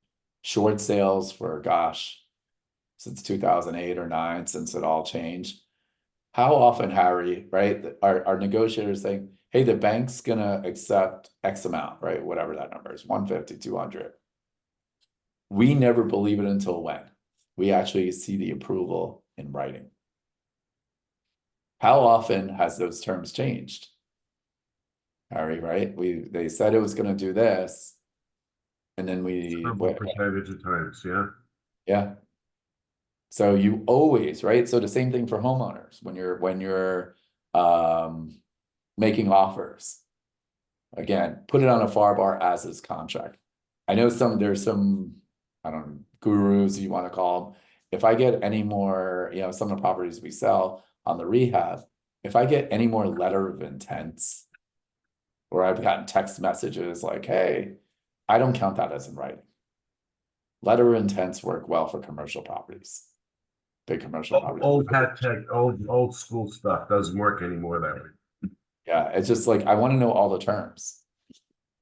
short sales for since 2008 or 9, since it all changed. How often, Harry, right? Our negotiators saying, hey, the bank's gonna accept X amount, right? Whatever that number is, 150, 200. We never believe it until when we actually see the approval in writing. How often has those terms changed? Harry, right? They said it was going to do this, and then Several percentage of times, yeah. Yeah. So you always, right? So the same thing for homeowners when you're making offers. Again, put it on a FAR/BAR as is contract. I know there's some, I don't know, gurus you want to call them. If I get any more, some of the properties we sell on the rehab, if I get any more letter of intents, or I've gotten text messages like, hey, I don't count that as in writing. Letter of intents work well for commercial properties. Big commercial properties. Old hat tech, old school stuff doesn't work anymore that way. Yeah, it's just like I want to know all the terms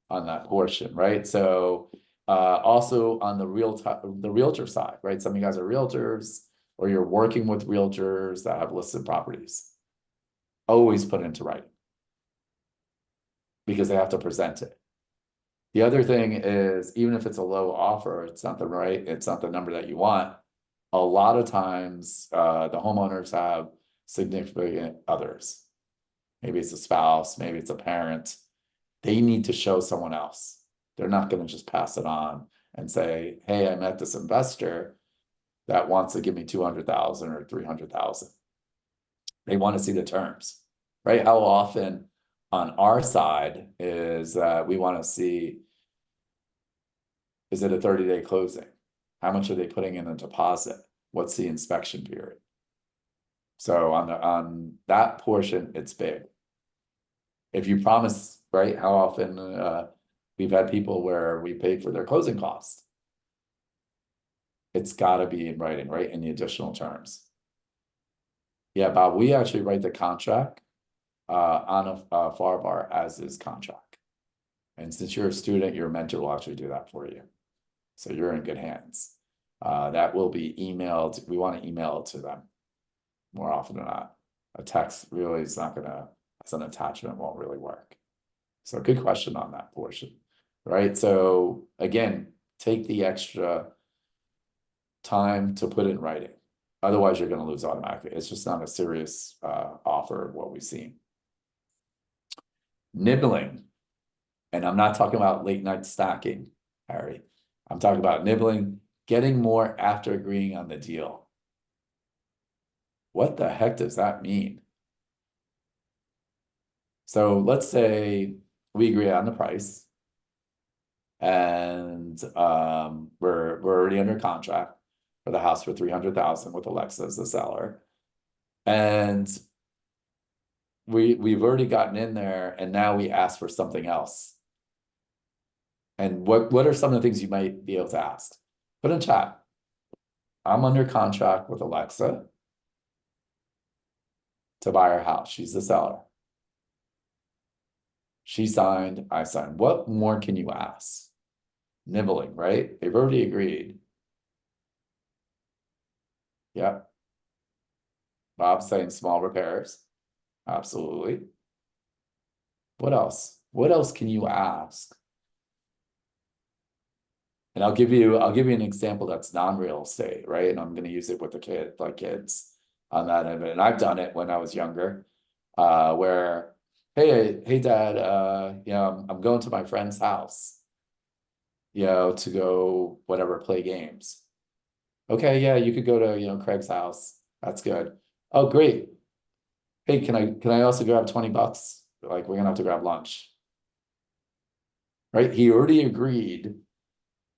on that portion, right? So also on the realtor side, right? Some of you guys are realtors, or you're working with realtors that have listed properties. Always put into writing, because they have to present it. The other thing is, even if it's a low offer, it's not the number that you want. A lot of times, the homeowners have significant others. Maybe it's a spouse, maybe it's a parent. They need to show someone else. They're not going to just pass it on and say, hey, I met this investor that wants to give me 200,000 or 300,000. They want to see the terms, right? How often on our side is we want to see, is it a 30-day closing? How much are they putting in a deposit? What's the inspection period? So on that portion, it's big. If you promise, right? How often we've had people where we paid for their closing costs. It's got to be in writing, right? In the additional terms. Yeah, Bob, we actually write the contract on a FAR/BAR as is contract. And since you're a student, your mentor will actually do that for you. So you're in good hands. That will be emailed. We want to email it to them more often than not. A text really is not gonna, as an attachment, won't really work. So good question on that portion, right? So again, take the extra time to put it in writing. Otherwise, you're going to lose automatically. It's just not a serious offer of what we've seen. Nibbling. And I'm not talking about late night stacking, Harry. I'm talking about nibbling, getting more after agreeing on the deal. What the heck does that mean? So let's say we agree on the price, and we're already under contract for the house for 300,000 with Alexa as the seller, and we've already gotten in there, and now we ask for something else. And what are some of the things you might be able to ask? Put in chat. I'm under contract with Alexa to buy our house. She's the seller. She signed, I signed. What more can you ask? Nibbling, right? They've already agreed. Yep. Bob's saying small repairs. Absolutely. What else? What else can you ask? And I'll give you an example that's non-real estate, right? And I'm going to use it with the kids on that end. And I've done it when I was younger, where, hey dad, I'm going to my friend's house, to go play games. Okay, yeah, you could go to Craig's house. That's good. Oh, great. hey, can I also grab $20? Like, we're gonna have to grab lunch. Right? He already agreed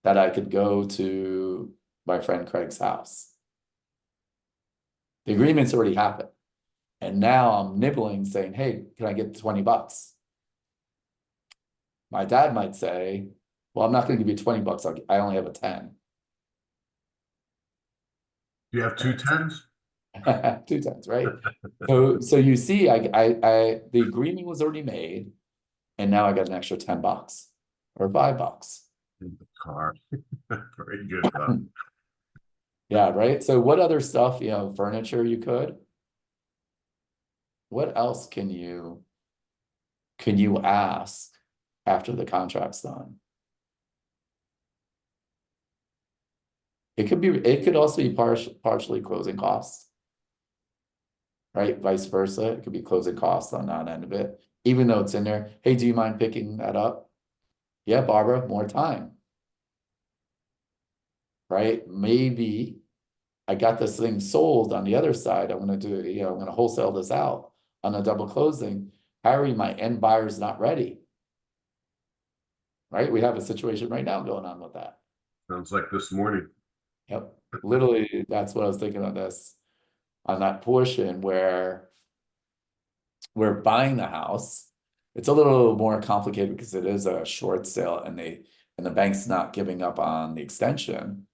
that I could go to my friend Craig's house. The agreement's already happened. And now I'm nibbling saying, hey, can I get $20? My dad might say, well, I'm not gonna give you $20, I only have a 10. You have two tens? 2 times, right? So you see, the agreement was already made, and now I got an extra $10 or $5. In the car. Very good, Bob. Yeah, right. So what other stuff, furniture you could? What else can you ask after the contract's done? It could also be partially closing costs. Right? Vice versa. It could be closing costs on that end of it, even though it's in there. Hey, do you mind picking that up? Yeah, Barbara, more time. Right? Maybe I got this thing sold on the other side. I'm gonna do, I'm gonna wholesale this out on a double closing. Harry, my end buyer's not ready. Right? We have a situation right now going on with that. Sounds like this morning. Yep. Literally, that's what I was thinking on this, on that portion where we're buying the house. It's a little more complicated because it is a short sale and the bank's not giving up on the extension.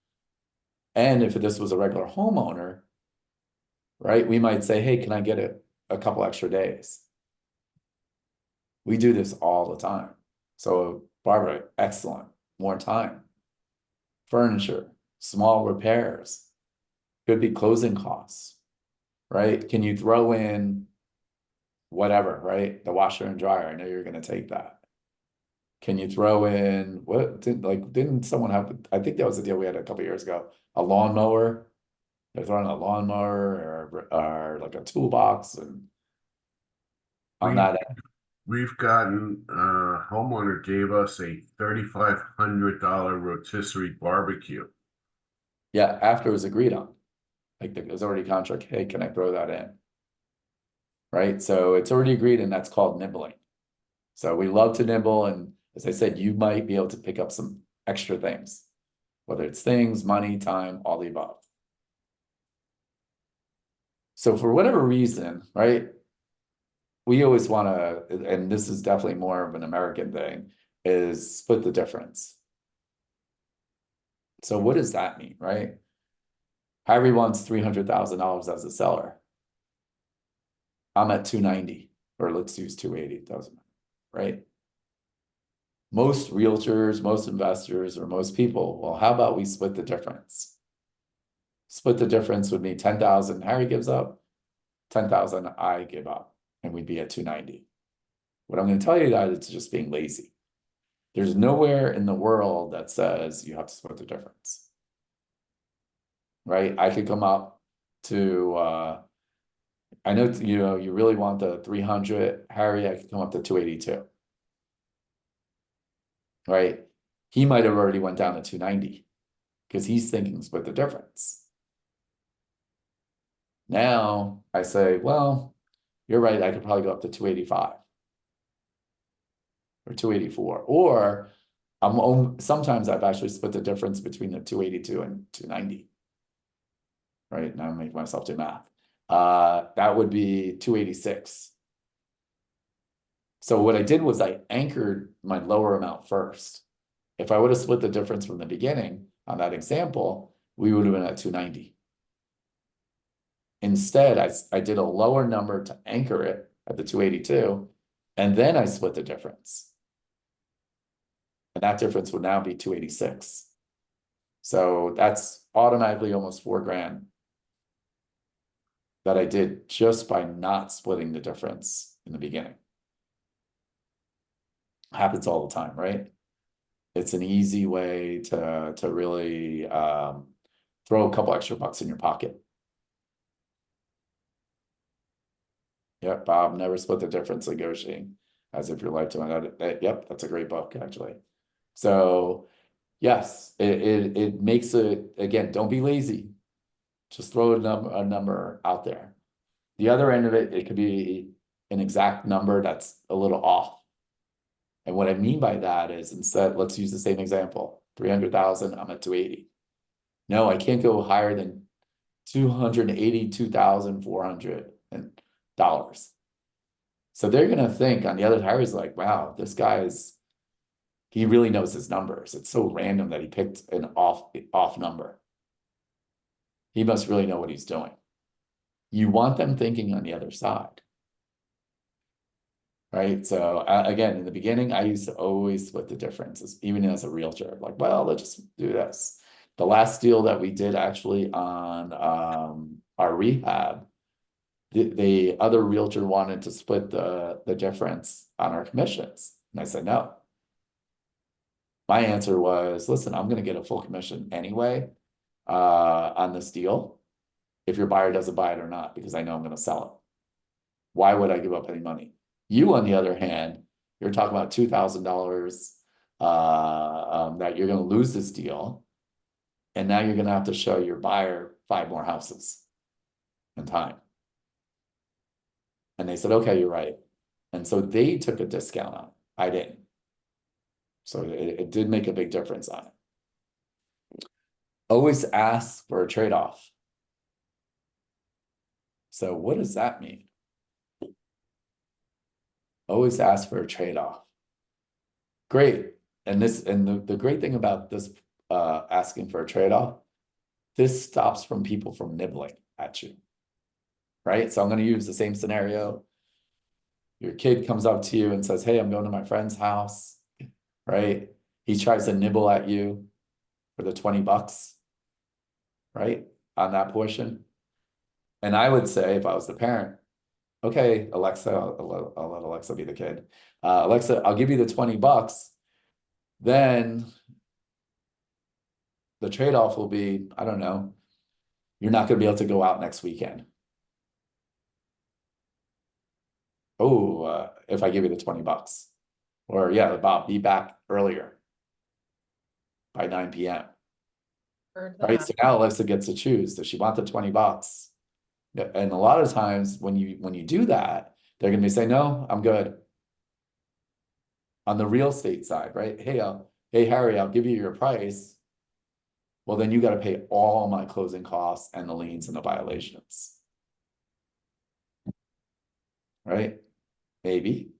And if this was a regular homeowner, right, we might say, hey, can I get it a couple extra days? We do this all the time. So Barbara, excellent, more time. Furniture, small repairs, could be closing costs, right? Can you throw in whatever, right? The washer and dryer, I know you're gonna take that. Can you throw in, didn't someone have, I think that was the deal we had a couple years ago, a lawnmower? They're throwing a lawnmower or like a toolbox and on that end. We've gotten, homeowner gave us a $3,500 rotisserie barbecue. Yeah, after it was agreed on. Like there's already contract, hey, can I throw that in? Right, so it's already agreed and that's called nibbling. So we love to nibble, and as I said, you might be able to pick up some extra things. Whether it's things, money, time, all the above. So for whatever reason, right? We always want to, and this is definitely more of an American thing, is split the difference. So what does that mean, right? Harry wants $300,000 as a seller. I'm at 290, or let's use 280, doesn't matter, right? Most realtors, most investors, or most people, well, how about we split the difference? Split the difference would mean 10,000 Harry gives up, 10,000 I give up, and we'd be at 290. What I'm going to tell you guys, it's just being lazy. There's nowhere in the world that says you have to split the difference. Right? I could come up to, I know, you really want the 300, Harry, I could come up to 282. Right? He might have already went down to 290 because he's thinking split the difference. Now I say, well, you're right, I could probably go up to 285 or 284, or sometimes I've actually split the difference between the 282 and 290. Right, now I'm making myself do math. That would be 286. So what I did was I anchored my lower amount first. If I would have split the difference from the beginning on that example, we would have been at 290. Instead, I did a lower number to anchor it at the 282, and then I split the difference. And that difference would now be 286. So that's automatically almost $4,000 that I did just by not splitting the difference in the beginning. Happens all the time, right? It's an easy way to really throw a couple extra bucks in your pocket. Yep, Bob, never split the difference negotiating as if your lifetime. Yep, that's a great book, actually. So yes, it makes it, again, don't be lazy. Just throw a number out there. The other end of it, it could be an exact number that's a little off. And what I mean by that is instead, let's use the same example, 300,000, I'm at 280. No, I can't go higher than $282,400. So they're gonna think on the other side is like, wow, this guy's, he really knows his numbers. It's so random that he picked an off number. He must really know what he's doing. You want them thinking on the other side. Right, so again, in the beginning, I used to always split the differences, even as a realtor, like, well, let's just do this. The last deal that we did actually on our rehab, the other realtor wanted to split the difference on our commissions, and I said no. My answer was, listen, I'm gonna get a full commission anyway on this deal, if your buyer doesn't buy it or not, because I know I'm gonna sell it. Why would I give up any money? You, on the other hand, you're talking about $2,000 that you're going to lose this deal. And now you're going to have to show your buyer 5 more houses in time. And they said, okay, you're right. And so they took a discount on it. I didn't. So it did make a big difference on it. Always ask for a trade-off. So what does that mean? Always ask for a trade-off. Great. And the great thing about this asking for a trade-off, this stops people from nibbling at you. Right? So I'm going to use the same scenario. Your kid comes up to you and says, hey, I'm going to my friend's house. Right? He tries to nibble at you for the $20, right? On that portion. And I would say, if I was the parent, okay, Alexa, I'll let Alexa be the kid. Alexa, I'll give you the $20. Then the trade-off will be, I don't know, you're not going to be able to go out next weekend. Oh, if I give you the $20. Or yeah, Bob, be back earlier by 9 p.m. Right, so now Alexa gets to choose. Does she want the $20? And a lot of times when you do that, they're going to be saying, no, I'm good. On the real estate side, right? Hey, Harry, I'll give you your price. Well, then you got to pay all my closing costs and the liens and the violations. Right? Maybe.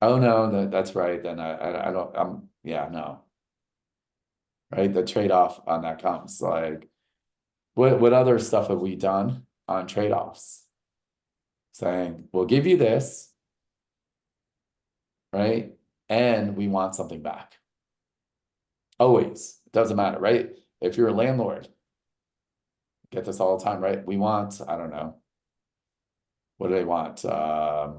Oh no, that's right. Then I don't, yeah, no. Right? The trade-off on that comes like, what other stuff have we done on trade-offs? Saying, we'll give you this, right? And we want something back. Always. It doesn't matter, right? If you're a landlord, get this all the time, right? We want, I don't know. What do they want? I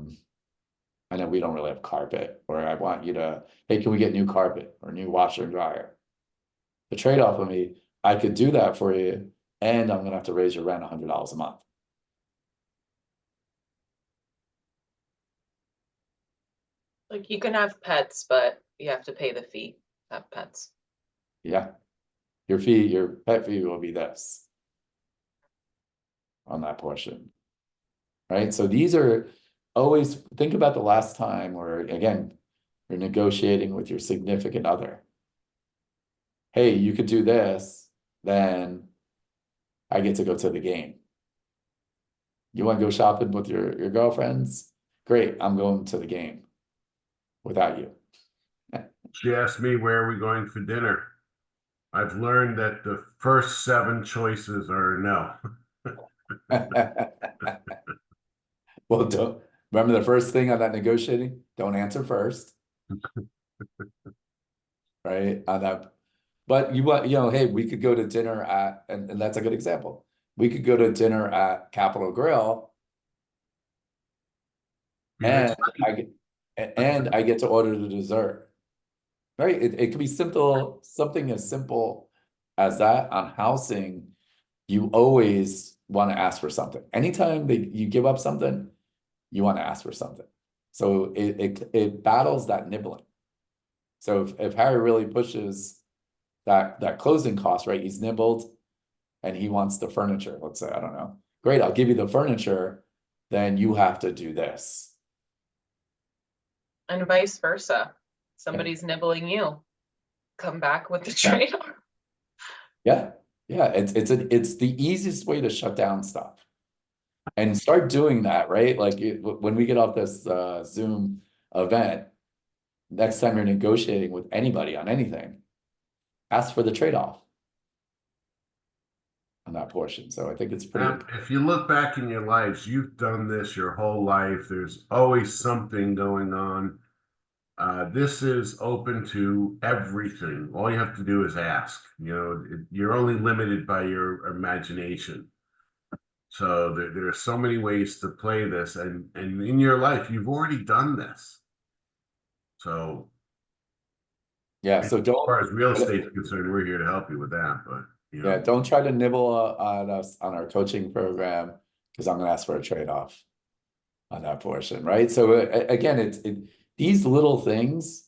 know we don't really have carpet, or I want you to, hey, can we get new carpet or new washer and dryer? The trade-off with me, I could do that for you, and I'm gonna have to raise your rent $100 a month. Like you can have pets, but you have to pay the fee to have pets. Yeah. Your pet fee will be this on that portion. Right? So these are always, think about the last time where, again, you're negotiating with your significant other. Hey, you could do this, then I get to go to the game. You want to go shopping with your girlfriends? Great, I'm going to the game without you. She asked me where are we going for dinner. I've learned that the first 7 choices are no. Well, don't remember the first thing on that negotiating? Don't answer first. Right? On that. But you want, hey, we could go to dinner at, and that's a good example. We could go to dinner at Capitol Grill. And I get to order the dessert. Right? It could be simple, something as simple as that. On housing, you always want to ask for something. Anytime you give up something, you want to ask for something. So it battles that nibbling. So if Harry really pushes that closing cost, right? He's nibbled and he wants the furniture, let's say, I don't know. great, I'll give you the furniture, then you have to do this. And vice versa. Somebody's nibbling you. Come back with the trade-off. Yeah, yeah, it's the easiest way to shut down stuff. And start doing that, right? Like when we get off this Zoom event, next time you're negotiating with anybody on anything, ask for the trade-off on that portion. So I think it's pretty. If you look back in your lives, you've done this your whole life. There's always something going on. This is open to everything. All you have to do is ask. You know, you're only limited by your imagination. So there are so many ways to play this, and in your life, you've already done this. So Yeah, so as don't, far as real estate is concerned, we're here to help you with that. But you know, yeah, don't try to nibble on us on our coaching program, because I'm gonna ask for a trade-off on that portion, right? So again, these little things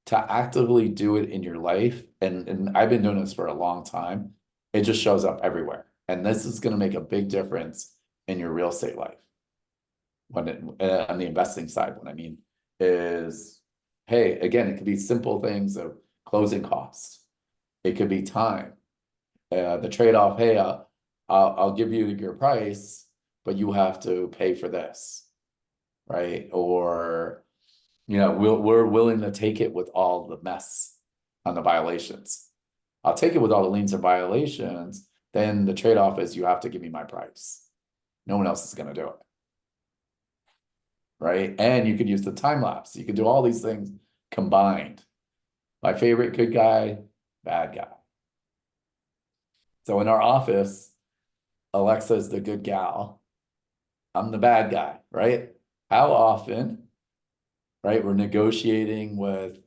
to actively do it in your life, and I've been doing this for a long time, it just shows up everywhere. And this is gonna make a big difference in your real estate life. When on the investing side, what I mean is, hey, again, it could be simple things of closing costs. It could be time. The trade-off, hey, I'll give you your price, but you have to pay for this, right? Or, you know, we're willing to take it with all the mess on the violations. I'll take it with all the liens and violations. Then the trade-off is you have to give me my price. No one else is going to do it. Right? And you could use the time lapse. You could do all these things combined. My favorite, good guy, bad guy. So in our office, Alexa's the good gal. I'm the bad guy, right? How often, right? We're negotiating with,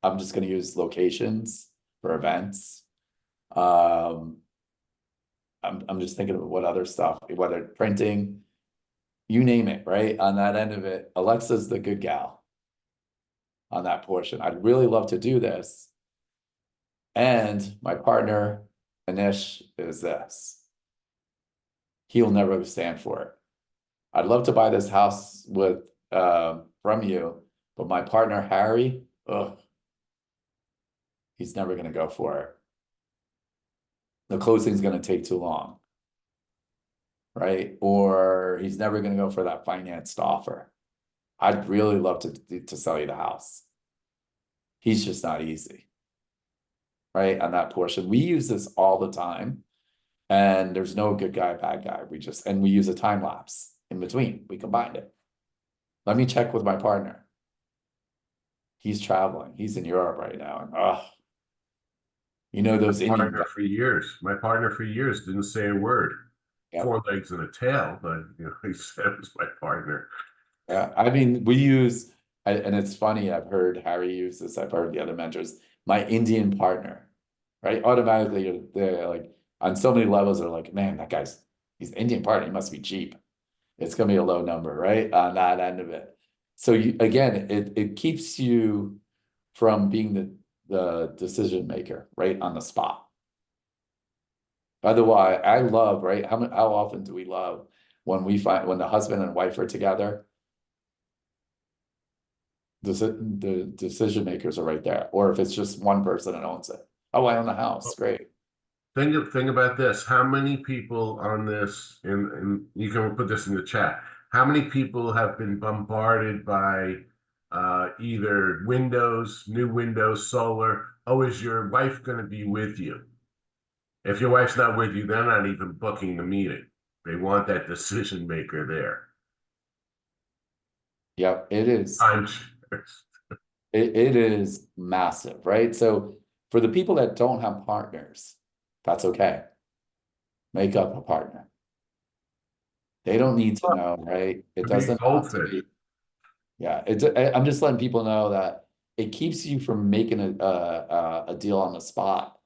I'm just going to use locations for events. I'm just thinking of what other stuff, whether printing, you name it, right? On that end of it, Alexa's the good gal on that portion. I'd really love to do this. And my partner, Anish, is this. He'll never stand for it. I'd love to buy this house with from you, but my partner, Harry, he's never going to go for it. The closing's going to take too long, right? Or he's never going to go for that financed offer. I'd really love to sell you the house. He's just not easy, right? On that portion, we use this all the time, and there's no good guy, bad guy. And we use a time lapse in between. We combined it. Let me check with my partner. He's traveling. He's in Europe right now, and you know those Indian partner for years. My partner for years didn't say a word. Yep. 4 legs and a tail, but you know, he said it was my partner. Yeah, I mean, we use, and it's funny, I've heard Harry use this, I've heard the other mentors, my Indian partner, right? Automatically, they're like, on so many levels, they're like, man, he's Indian partner, he must be cheap. It's gonna be a low number, right? On that end of it. So again, it keeps you from being the decision maker, right, on the spot. By the way, I love, right? How often do we love when the husband and wife are together? The decision makers are right there. Or if it's just one person that owns it. Oh, I own the house. Great. Think about this. How many people on this, and you can put this in the chat, how many people have been bombarded by either new windows, solar? Oh, is your wife going to be with you? If your wife's not with you, they're not even booking the meeting. They want that decision maker there. Yep, it is. It is massive, right? So for the people that don't have partners, that's okay. Make up a partner. They don't need to know, right? It doesn't have to be. Yeah, I'm just letting people know that it keeps you from making a deal on the spot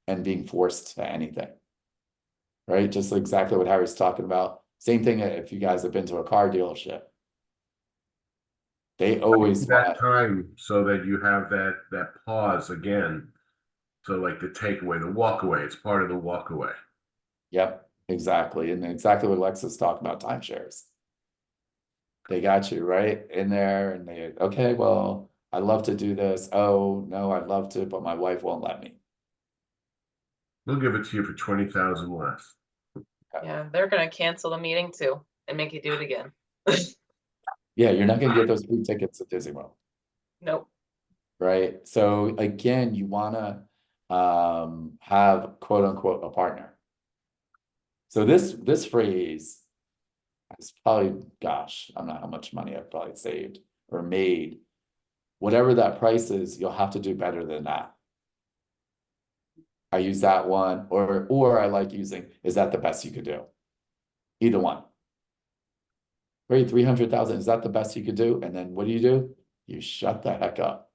and being forced to anything, right? Just exactly what Harry's talking about. Same thing if you guys have been to a car dealership. They always that time so that you have that pause again. So like the takeaway, the walk away, it's part of the walk away. Yep. Exactly, and exactly what Alexa's talking about, timeshares. They got you right in there and they, okay, well, I'd love to do this. Oh, no, I'd love to, but my wife won't let me. We'll give it to you for 20,000 less. Yeah, they're gonna cancel the meeting too and make you do it again. Yeah, you're not gonna get those free tickets at Disney World, Nope. right? So again, you wanna have quote unquote a partner. So this phrase is probably, gosh, I don't know how much money I've probably saved or made. Whatever that price is, you'll have to do better than that. I use that one, or I like using, is that the best you could do? Either one. Great, 300,000, is that the best you could do? And then what do? You shut the heck up.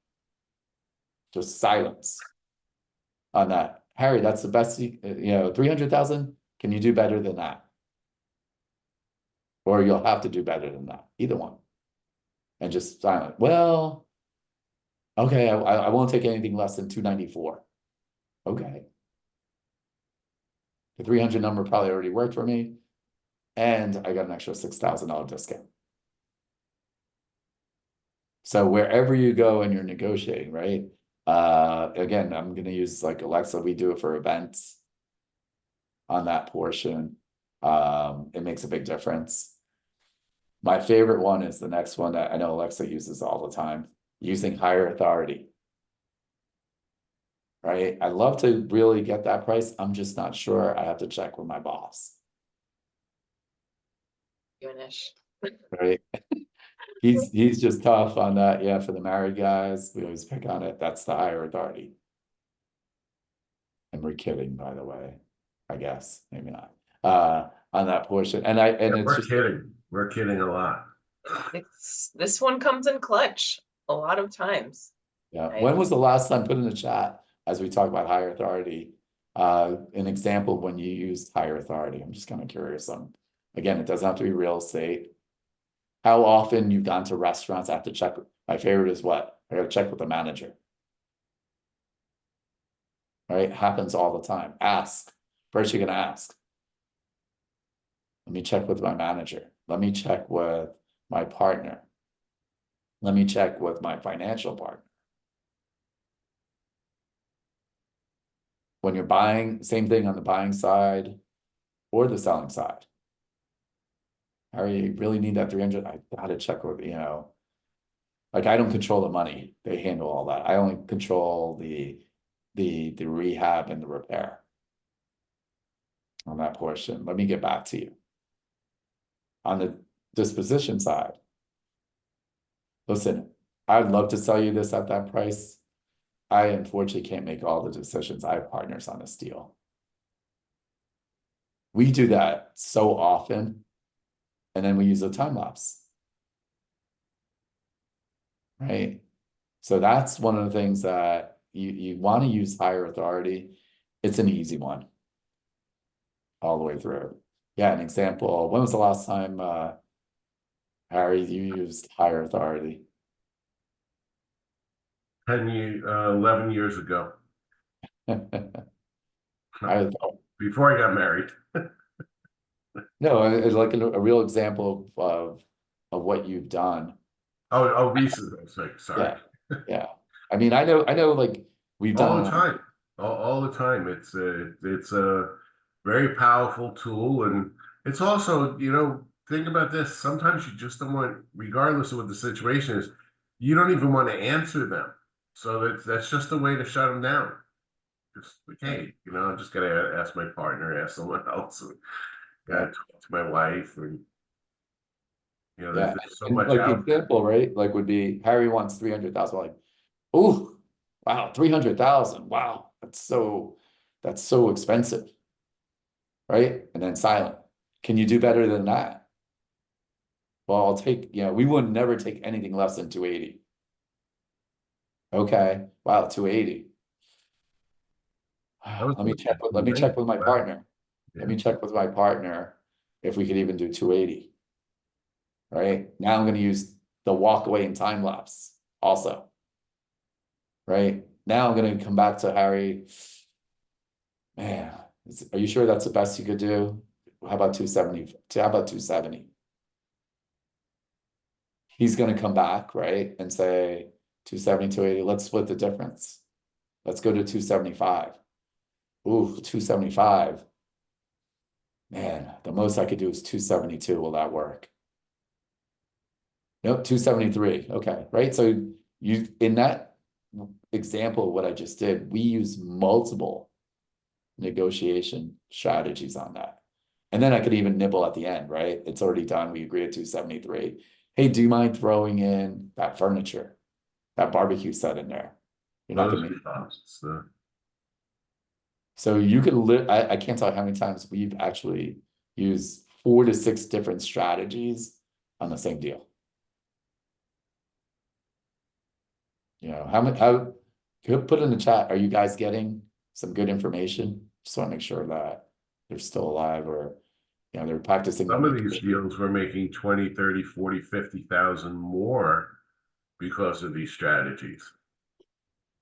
Just silence on that. Harry, that's the best, 300,000, can you do better than that? Or you'll have to do better than that, either one. And just silent, well, okay, I won't take anything less than 294. Okay. The 300 number probably already worked for me. And I got an extra $6,000 discount. So wherever you go and you're negotiating, right? Again, I'm going to use like Alexa, we do it for events on that portion. It makes a big difference. My favorite one is the next one that I know Alexa uses all the time, using higher authority. Right? I love to really get that price. I'm just not sure. I have to check with my boss. Finish. Right? He's just tough on that. Yeah, for the married guys, we always pick on it. That's the higher authority. And we're kidding, by the way. I guess maybe not. On that portion, and it's We're just kidding. We're kidding a lot. This one comes in clutch a lot of times. yeah. Right. When was the last time, put in the chat as we talk about higher authority? An example when you used higher authority. I'm just kind of curious. Again, it doesn't have to be real estate. How often you've gone to restaurants? I have to check. My favorite is what? I gotta check with the manager. Right? Happens all the time. Ask. First, you're gonna ask. Let me check with my manager. Let me check with my partner. Let me check with my financial partner. When you're buying, same thing on the buying side or the selling side. Harry, you really need that 300? I gotta check with, like I don't control the money. They handle all that. I only control the rehab and the repair on that portion. Let me get back to you. On the disposition side, listen, I'd love to sell you this at that price. I unfortunately can't make all the decisions. I have partners on this deal. We do that so often, and then we use a time lapse. Right? So that's one of the things that you want to use higher authority. It's an easy one. All the way through. Yeah, an example. When was the last time, Harry, you used higher authority? 11 years ago. Before I got married. No, it's like a real example of what you've done. Oh, recently. Sorry. Yeah. I mean, I know, like we've done all the time. All the time. It's a very powerful tool, and it's also, think about this. Sometimes you just don't want, regardless of what the situation is, you don't even want to answer them. So that's just a way to shut them down. Just like, hey, I'm just gonna ask my partner, ask someone else, and gotta talk to my wife, and there's so and much like the out there. example, right? Like would be Harry wants 300,000. Like, oh, wow, 300,000. Wow, that's so expensive, right? And then silent. Can you do better than that? Well, I'll take. We would never take anything less than 280. Okay, wow, 280. Let me check with my partner. Let me check with my partner if we could even do 280. Right? Now I'm going to use the walk away and time lapse also. Right? Now I'm going to come back to Harry. Man, are you sure that's the best you could do? How about 270? How about 270? He's gonna come back, right, and say 270, 280, let's split the difference. Let's go to 275. Ooh, 275. Man, the most I could do is 272. Will that work? Nope, 273. Okay, right. So you, in that example, what I just did, we use multiple negotiation strategies on that. And then I could even nibble at the end, right? It's already done. We agree at 273. Hey, do you mind throwing in that furniture, that barbecue set in there? You're not gonna make So you could I can't tell you how many times we've actually used 4 to 6 different strategies on the same deal. You know, how put in the chat, are you guys getting some good information? Just want to make sure that they're still alive, or you know, they're practicing. Some of these deals were making 20, 30, 40, 50,000 more because of these strategies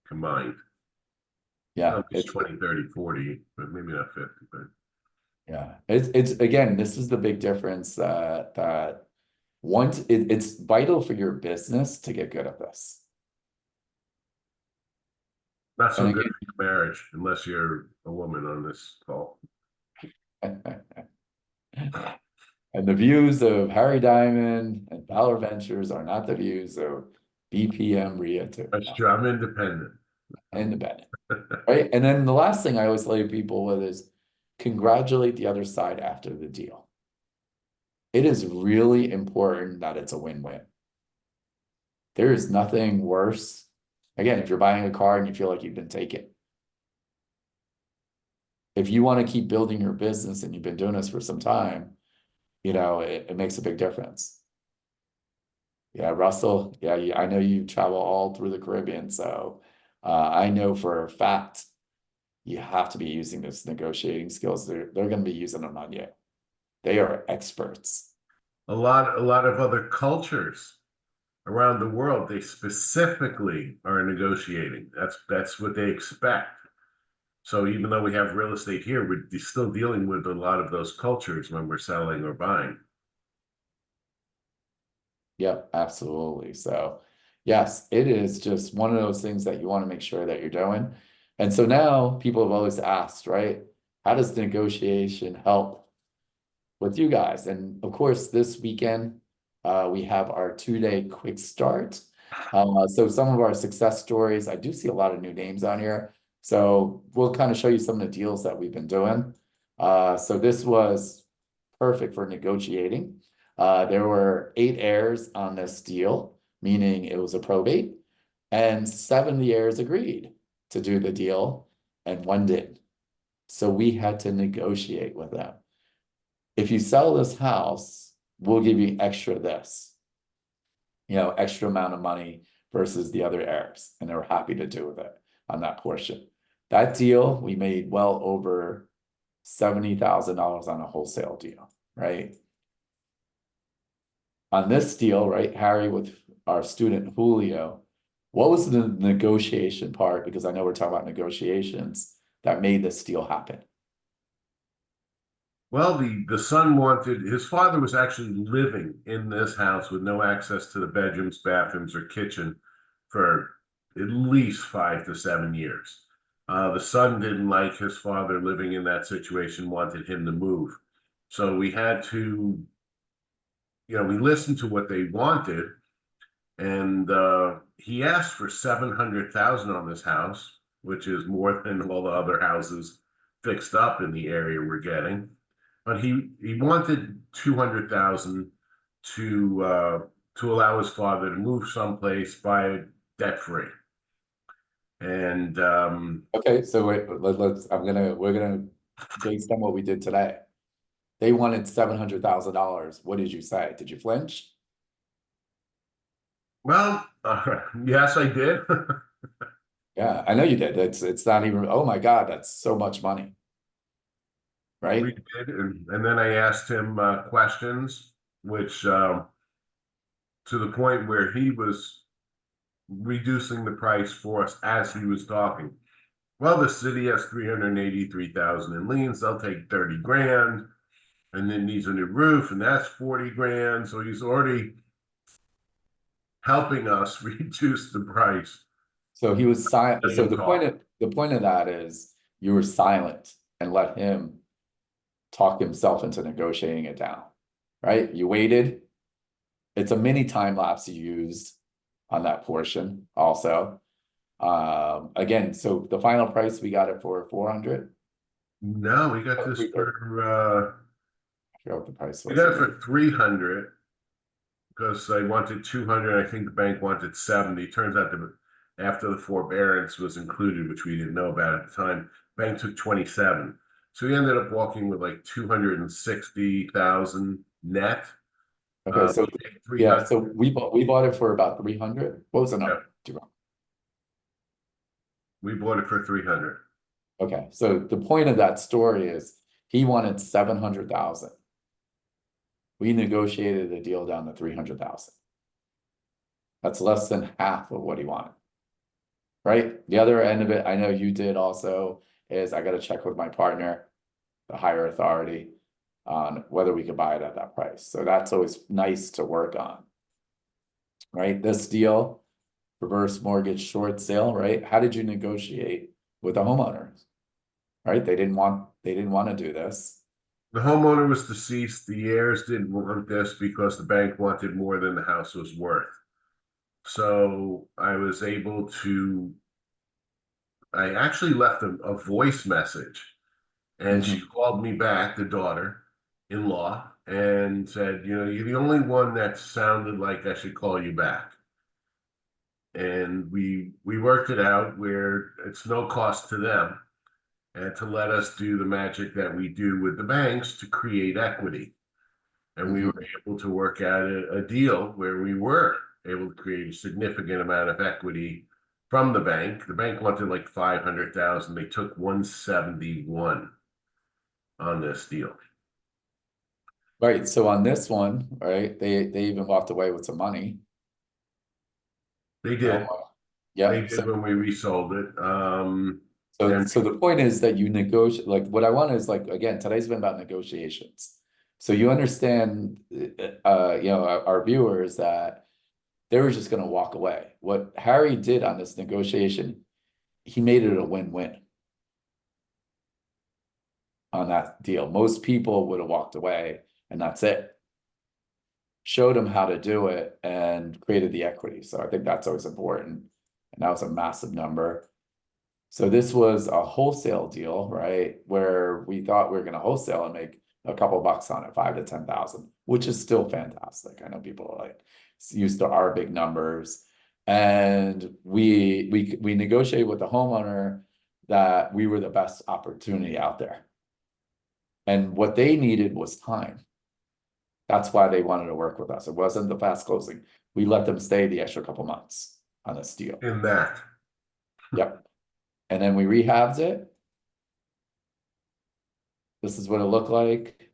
combined. Yeah, it's 20, 30, 40, but maybe not 50, but yeah, it's again, this is the big difference that once it's vital for your business to get good at this. not so And good again, for your marriage unless you're a woman on this call. And the views of Harry Diamond and Valor Ventures are not the views of BPM Realtor. That's true. I'm independent. Independent, right? And then the last thing I always leave people with is congratulate the other side after the deal. It is really important that it's a win-win. There is nothing worse. Again, if you're buying a car and you feel like you've been taken. If you want to keep building your business and you've been doing this for some time, you know, it makes a big difference. Yeah, Russell, yeah, I know you travel all through the Caribbean, so I know for a fact you have to be using those negotiating skills. They're going to be using them on you. They are experts. A lot of other cultures around the world, they specifically are negotiating. That's what they expect. So even though we have real estate here, we're still dealing with a lot of those cultures when we're selling or buying. Yep, absolutely. So yes, it is just one of those things that you want to make sure that you're doing. And so now people have always asked, right? How does negotiation help with you guys? And of course, this weekend, we have our 2-day quick start. So some of our success stories, I do see a lot of new names on here. So we'll kind of show you some of the deals that we've been doing. So this was perfect for negotiating. There were 8 heirs on this deal, meaning it was a probate, and 7 of the heirs agreed to do the deal and 1 didn't. So we had to negotiate with them. If you sell this house, we'll give you extra this, you know, extra amount of money versus the other heirs. And they were happy to do with it on that portion. That deal, we made well over $70,000 on a wholesale deal, right? On this deal, right, Harry, with our student Julio, what was the negotiation part? Because I know we're talking about negotiations that made this deal happen. Well, the son wanted, his father was actually living in this house with no access to the bedrooms, bathrooms, or kitchen for at least 5 to 7 years. The son didn't like his father living in that situation, wanted him to move. So we had to, you know, we listened to what they wanted, and he asked for $700,000 on this house, which is more than all the other houses fixed up in the area we're getting. But he wanted $200,000 to allow his father to move someplace, buy it debt free. And okay, so wait, we're gonna based on what we did today. They wanted $700,000. What did you say? Did you flinch? Well, yes, I did. Yeah, I know you did. It's not even, oh my God, that's so much money. Right? We did, and then I asked him questions, which to the point where he was reducing the price for us as he was talking. Well, the city has 383,000 in liens. They'll take 30 grand. and then needs a new roof, and that's 40 grand. So he's already helping us reduce the price. So he was silent. Let So him the point of that is you were silent and let him talk himself into negotiating it down, right? You waited. It's a mini time lapse you used on that portion also. Again, so the final price we got it for 400. No, we got this for I forgot what the price we was. got it for 300 because I wanted 200. I think the bank wanted 70. Turns out that after the forbearance was included, which we didn't know about at the time, bank took 27. So we ended up walking with like 260,000 net. Okay, so we yeah, got- so we bought it for about 300. What was the number? We bought it for 300. Okay, so the point of that story is he wanted 700,000. We negotiated the deal down to 300,000. That's less than half of what he wanted. Right? The other end of it, I know you did also, is I got to check with my partner, the higher authority, on whether we could buy it at that price. So that's always nice to work on. Right? This deal, reverse mortgage short sale, right? How did you negotiate with the homeowners? Right? They didn't want to do this. The homeowner was deceased. The heirs didn't want this because the bank wanted more than the house was worth. So I was able to, I actually left a voice message, and she called me back, the daughter-in-law, and said, you know, you're the only one that sounded like I should call you back. And we worked it out where it's no cost to them, and to let us do the magic that we do with the banks to create equity. And we were able to work out a deal where we were able to create a significant amount of equity from the bank. The bank wanted like 500,000. They took 171 on this deal. Right. So on this one, right, they even walked away with some money. They did. Yeah. They did when we resold it. So the point is that you negotiate, like what I want is like, again, today's been about negotiations. So you understand, you know, our viewers that they were just going to walk away. What Harry did on this negotiation, he made it a win-win on that deal. Most people would have walked away and that's it. Showed him how to do it and created the equity. So I think that's always important. And that was a massive number. So this was a wholesale deal, right? Where we thought we were going to wholesale and make a couple bucks on it, 5,000 to 10,000, which is still fantastic. I know people are like used to our big numbers, and we negotiated with the homeowner that we were the best opportunity out there, and what they needed was time. That's why they wanted to work with us. It wasn't the fast closing. We let them stay the extra couple months on this deal. In that. Yep. And then we rehabbed it. This is what it looked like.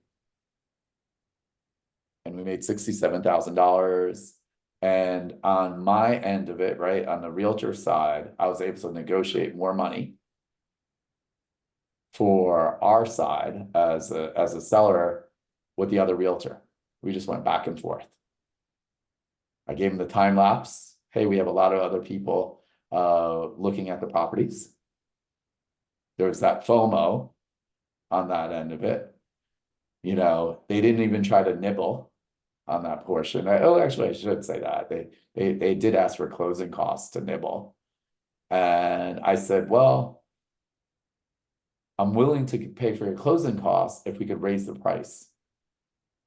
And we made $67,000. And on my end of it, right, on the realtor side, I was able to negotiate more money for our side as a seller with the other realtor. We just went back and forth. I gave him the time lapse. Hey, we have a lot of other people looking at the properties. There's that FOMO on that end of it. You know, they didn't even try to nibble on that portion. Actually, I should say that. They did ask for closing costs to nibble. And I said, well, I'm willing to pay for your closing costs if we could raise the price.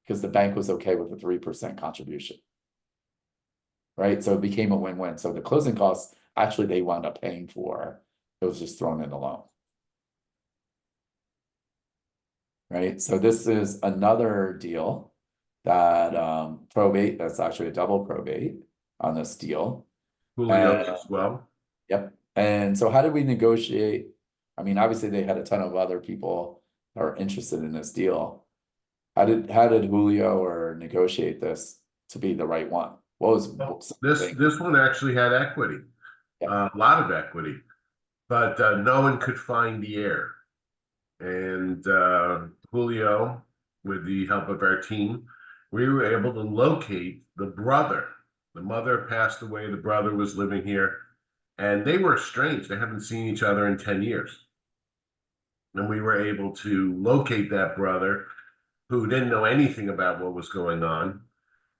Because the bank was okay with the 3% contribution. Right? So it became a win-win. So the closing costs, actually, they wound up paying for. It was just thrown in the loan. Right? So this is another deal that probate, that's actually a double probate on this deal. Julio as well. Yep. And so how did we negotiate? I mean, obviously they had a ton of other people that are interested in this deal. How did Julio or negotiate this to be the right one? What was this one actually had equity, a lot of equity, but no one could find the heir. And Julio with the help of our team, we were able to locate the brother. The mother passed away, the brother was living here, and they were estranged. They haven't seen each other in 10 years. And we were able to locate that brother who didn't know anything about what was going on.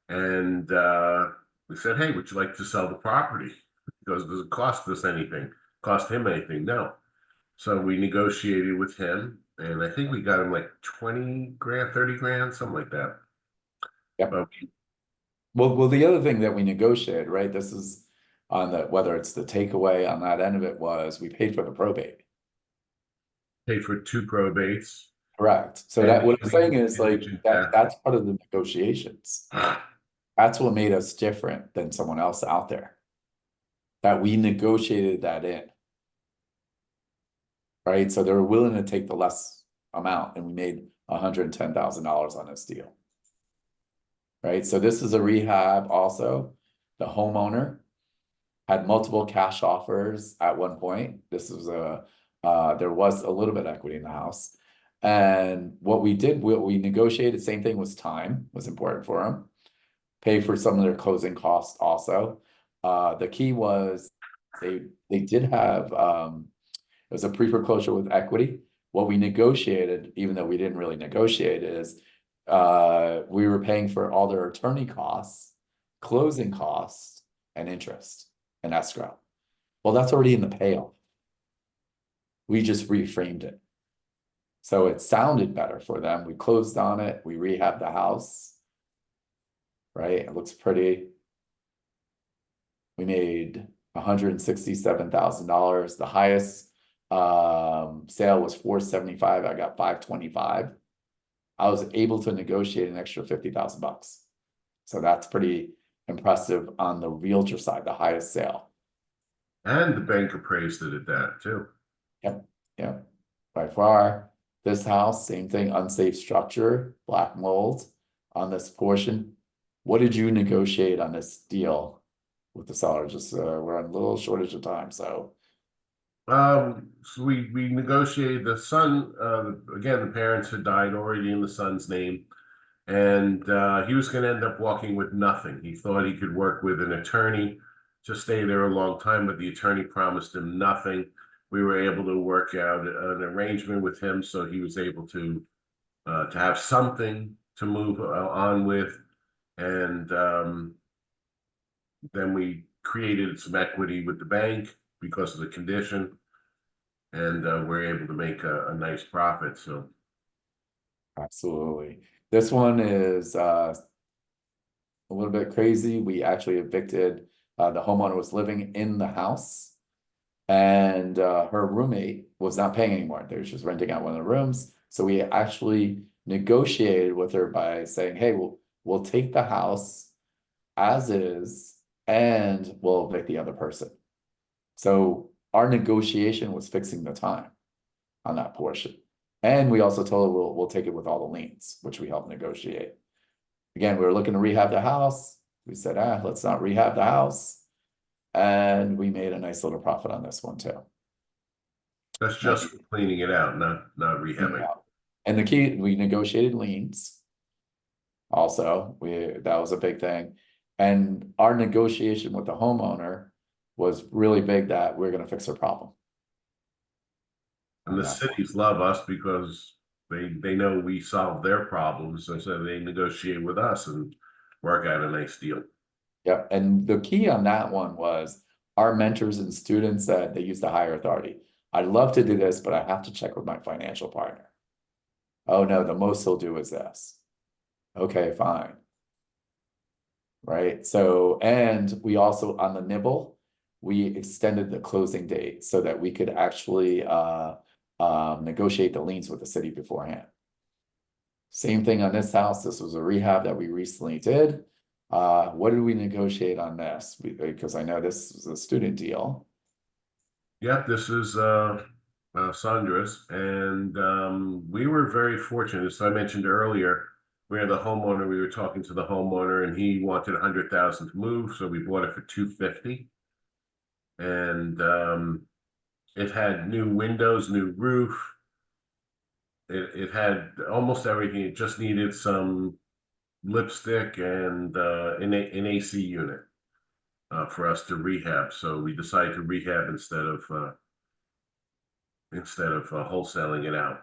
And we said, hey, would you like to sell the property? Because does it cost us anything? Cost him anything? No. So we negotiated with him, and I think we got him like 20 grand, 30 grand, something like that. Yep. But Well, the other thing that we negotiated, right? This is on the, whether it's the takeaway on that end of it, was we paid for the probate. paid for 2 probates. Correct. So And that what I'm saying is like indigent death. that's part of the negotiations. That's what made us different than someone else out there. That we negotiated that in. Right? So they were willing to take the less amount, and we made $110,000 on this deal. Right? So this is a rehab also. The homeowner had multiple cash offers at one point. This was there was a little bit of equity in the house. And what we did, what we negotiated, same thing, was time was important for them. Pay for some of their closing costs also. The key was they did have it was a pre-foreclosure with equity. What we negotiated, even though we didn't really negotiate, is we were paying for all their attorney costs, closing costs, and interest and escrow. Well, that's already in the payoff. We just reframed it. So it sounded better for them. We closed on it. We rehabbed the house. Right? It looks pretty. We made $167,000. The highest sale was $475. I got $525. I was able to negotiate an extra $50,000. So that's pretty impressive on the realtor side, the highest sale. And the bank appraised it at that too. Yep. By far, this house, same thing, unsafe structure, black mold on this portion. What did you negotiate on this deal with the seller? Just we're on a little shortage of time, so. So we negotiated the son, again, the parents had died already in the son's name, and he was going to end up walking with nothing. He thought he could work with an attorney to stay there a long time, but the attorney promised him nothing. We were able to work out an arrangement with him, so he was able to have something to move on with, and then we created some equity with the bank because of the condition, and we're able to make a nice profit. So Absolutely. This one is a little bit crazy. We actually evicted, the homeowner was living in the house, and her roommate was not paying anymore. They were just renting out one of the rooms. So we actually negotiated with her by saying, hey, we'll take the house as is, and we'll evict the other person. So our negotiation was fixing the time on that portion. And we also told her we'll take it with all the liens, which we helped negotiate. Again, we were looking to rehab the house. We said, let's not rehab the house. And we made a nice little profit on this one too. that's just cleaning it out, not rehabbing. And the key, we negotiated liens. Also, that was a big thing. And our negotiation with the homeowner was really big, that we're going to fix her problem. And the cities love us because they know we solve their problems, and so they negotiate with us and work out a nice deal. Yep. And the key on that one was our mentors and students said they used a higher authority. I'd love to do this, but I have to check with my financial partner. Oh no, the most he'll do is this. Okay, fine. Right. So, and we also, on the nibble, we extended the closing date so that we could actually negotiate the liens with the city beforehand. Same thing on this house. This was a rehab that we recently did. What did we negotiate on this? Because I know this is a student deal. Yep, this is Sandra's, and we were very fortunate. As I mentioned earlier, we had the homeowner. We were talking to the homeowner, and he wanted 100,000 to move, so we bought it for 250. And it had new windows, new roof. it had almost everything. It just needed some lipstick and an AC unit for us to rehab. So we decided to rehab instead of wholesaling it out.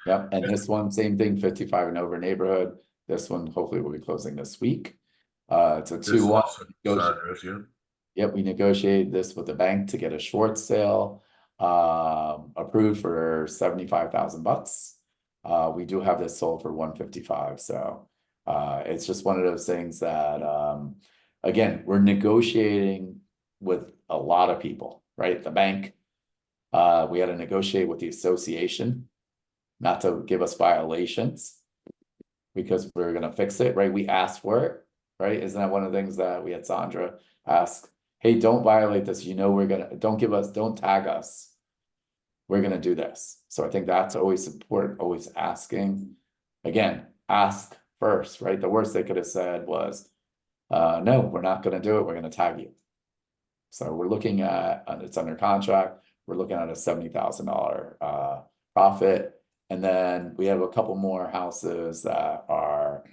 Yep, and this one, same thing, 55 and over neighborhood. This one hopefully will be closing this week. It's a This 2-1. also Sanders, yeah. Yep, we negotiated this with the bank to get a short sale, approved for 75,000 bucks. We do have this sold for 155, so it's just one of those things that again, we're negotiating with a lot of people, right? The bank, we had to negotiate with the association not to give us violations because we're gonna fix it, right? We asked for it, right? Isn't that one of the things that we had Sandra ask? Hey, don't violate this, you know, don't tag us. We're gonna do this. So I think that's always important, always asking. Again, ask first, right? The worst they could have said was, no, we're not gonna do it, we're gonna tag you. So we're looking at, it's under contract, we're looking at a $70,000 profit. And then we have a couple more houses that are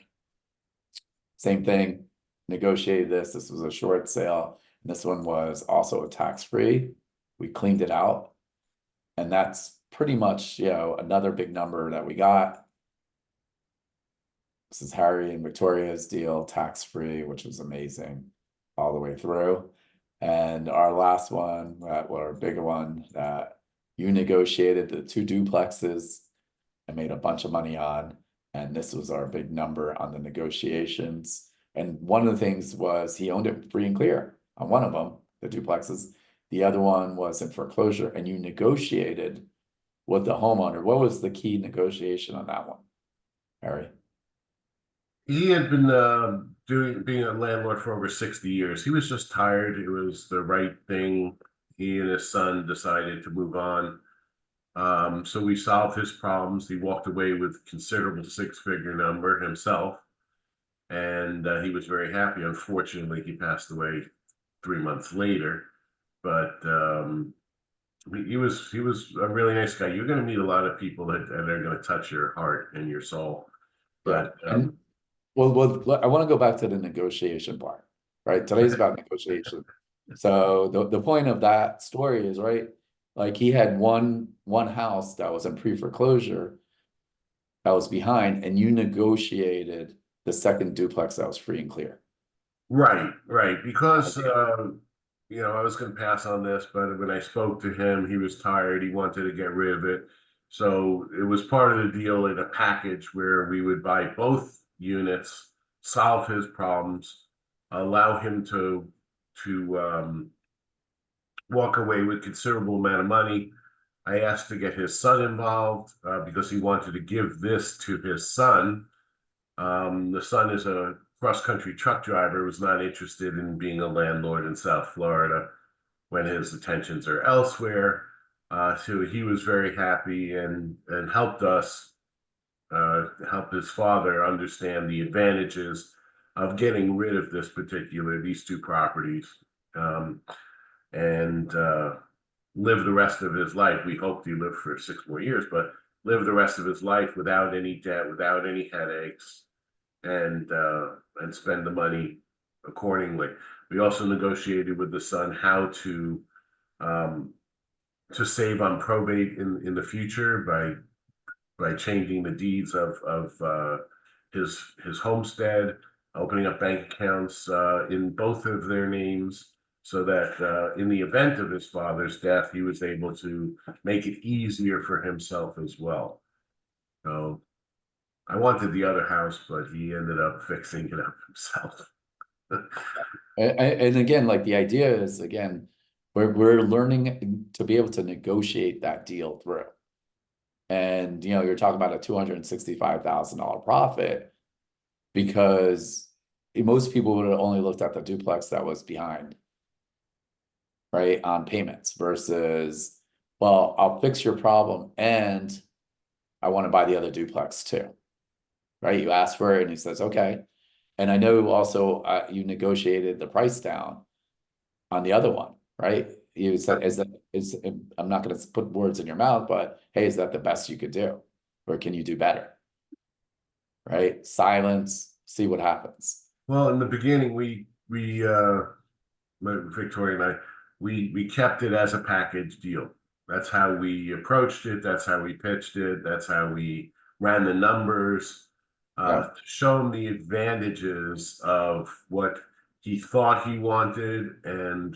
same thing, negotiated this was a short sale. And this one was also a tax-free. We cleaned it out. And that's pretty much, you know, another big number that we got. This is Harry and Victoria's deal, tax-free, which was amazing all the way through. And our last one, our bigger one, that you negotiated the 2 duplexes and made a bunch of money on. And this was our big number on the negotiations. And one of the things was he owned it free and clear on one of them, the duplexes. The other one was in foreclosure, and you negotiated with the homeowner. What was the key negotiation on that one, Harry? He had been being a landlord for over 60 years. He was just tired. It was the right thing. He and his son decided to move on. So we solved his problems. He walked away with considerable 6-figure number himself. And he was very happy. Unfortunately, he passed away 3 months later. But he was a really nice guy. You're going to meet a lot of people that are going to touch your heart and your soul. But well, I want to go back to the negotiation part, right? Today's about negotiation. So the point of that story is, right, like he had one house that was in pre-foreclosure that was behind, and you negotiated the second duplex that was free and clear. Right. Because you know, I was going to pass on this, but when I spoke to him, he was tired. He wanted to get rid of it. So it was part of the deal in a package where we would buy both units, solve his problems, allow him to walk away with considerable amount of money. I asked to get his son involved because he wanted to give this to his son. The son is a cross-country truck driver, was not interested in being a landlord in South Florida when his attentions are elsewhere. So he was very happy and helped us help his father understand the advantages of getting rid of these 2 properties, and live the rest of his life. We hoped he lived for 6 more years, but live the rest of his life without any debt, without any headaches, and spend the money accordingly. We also negotiated with the son how to save on probate in the future by changing the deeds of his homestead, opening up bank accounts in both of their names, so that in the event of his father's death, he was able to make it easier for himself as well. So I wanted the other house, but he ended up fixing it up himself. And again, like the idea is, again, we're learning to be able to negotiate that deal through. And, you know, you're talking about a $265,000 profit because most people would have only looked at the duplex that was behind, right, on payments versus, well, I'll fix your problem and I want to buy the other duplex too, right? You ask for it and he says, okay. And I know also you negotiated the price down on the other one, right? You said, I'm not going to put words in your mouth, but hey, is that the best you could do? or can you do better? Right? Silence, see what happens. Well, in the beginning, Victoria and I, we kept it as a package deal. That's how we approached it. That's how we pitched it. That's how we ran the numbers, to show him the advantages of what he thought he wanted, and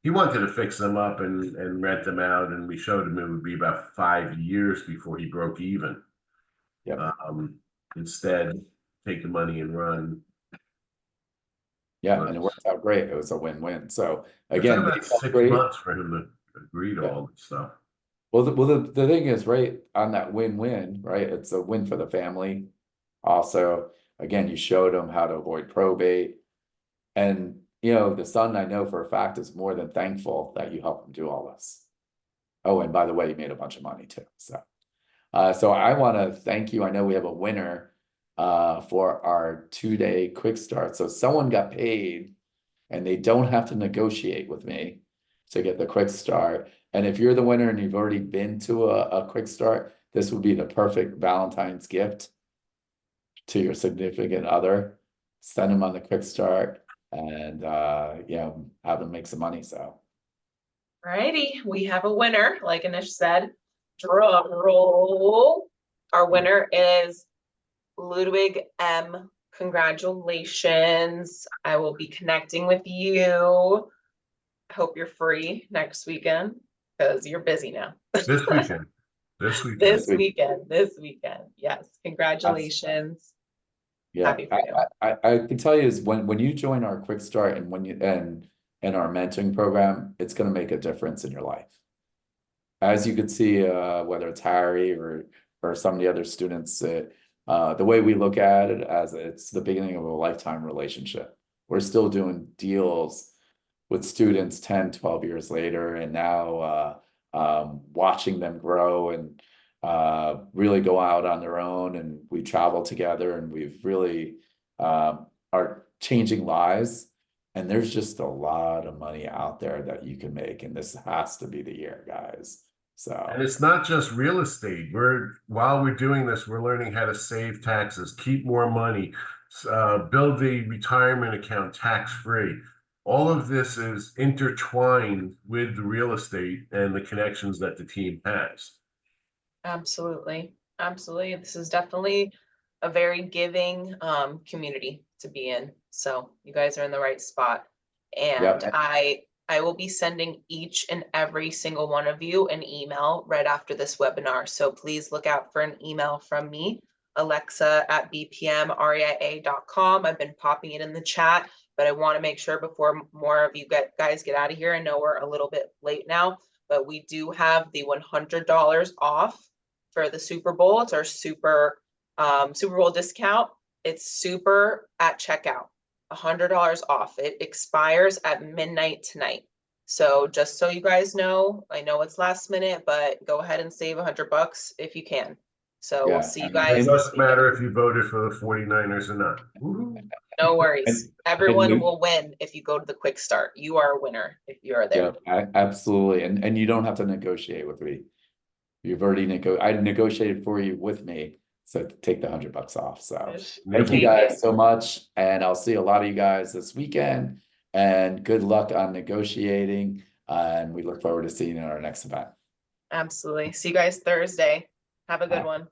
he wanted to fix them up and rent them out. And we showed him it would be about 5 years before he broke even. Yeah. Instead, take the money and run. Yeah, and it worked out great. It was a win-win. So It took again, about they felt 6 great. months for him to agree to all this stuff. Well, the thing is, right, on that win-win, right? It's a win for the family. Also, again, you showed them how to avoid probate. And, you know, the son, I know for a fact, is more than thankful that you helped him do all this. Oh, and by the way, you made a bunch of money too. So I want to thank you. I know we have a winner for our 2-day quick start. So someone got paid and they don't have to negotiate with me to get the quick start. And if you're the winner and you've already been to a quick start, this would be the perfect Valentine's gift to your significant other. Send them on the quick start and have them make some money. So Alrighty, we have a winner, like Anish said. Drum roll. Our winner is Ludwig M. Congratulations. I will be connecting with you. I hope you're free next weekend because you're busy now. This weekend. This weekend. This weekend. Yes. Congratulations. yeah, Happy for you. I can tell you is when you join our quick start and when you and our mentoring program, it's going to make a difference in your life. As you could see, whether it's Harry or some of the other students, the way we look at it as it's the beginning of a lifetime relationship. We're still doing deals with students 10, 12 years later, and now watching them grow and really go out on their own, and we travel together, and we've really are changing lives. And there's just a lot of money out there that you can make, and this has to be the year, guys. So, and it's not just real estate. While we're doing this, we're learning how to save taxes, keep more money, build a retirement account tax-free. All of this is intertwined with the real estate and the connections that the team has. Absolutely. Absolutely. This is definitely a very giving community to be in. So you guys are in the right spot. And Yep. I will be sending each and every single one of you an email right after this webinar. So please look out for an email from me, alexa@bpmreia.com. I've been popping it in the chat, but I want to make sure before more of you guys get out of here. I know we're a little bit late now, but we do have the $100 off for the Super Bowl. It's our Super Bowl discount. It's super at checkout. $100 off. It expires at midnight tonight. So just so you guys know, I know it's last minute, but go ahead and save $100 if you can. So Yeah, we'll see you It guys. doesn't matter if you voted for the 49ers or not. Woo-hoo. No worries. Everyone and will win if you go to the quick start. You are a winner if you are there. Yeah, absolutely. And you don't have to negotiate with me. You've already I negotiated for you with me. So take the $100 off. So thank you guys so much. And I'll see a lot of you guys this weekend, and good luck on negotiating. And we look forward to seeing you in our next event. Absolutely. See you guys Thursday. Have a good one.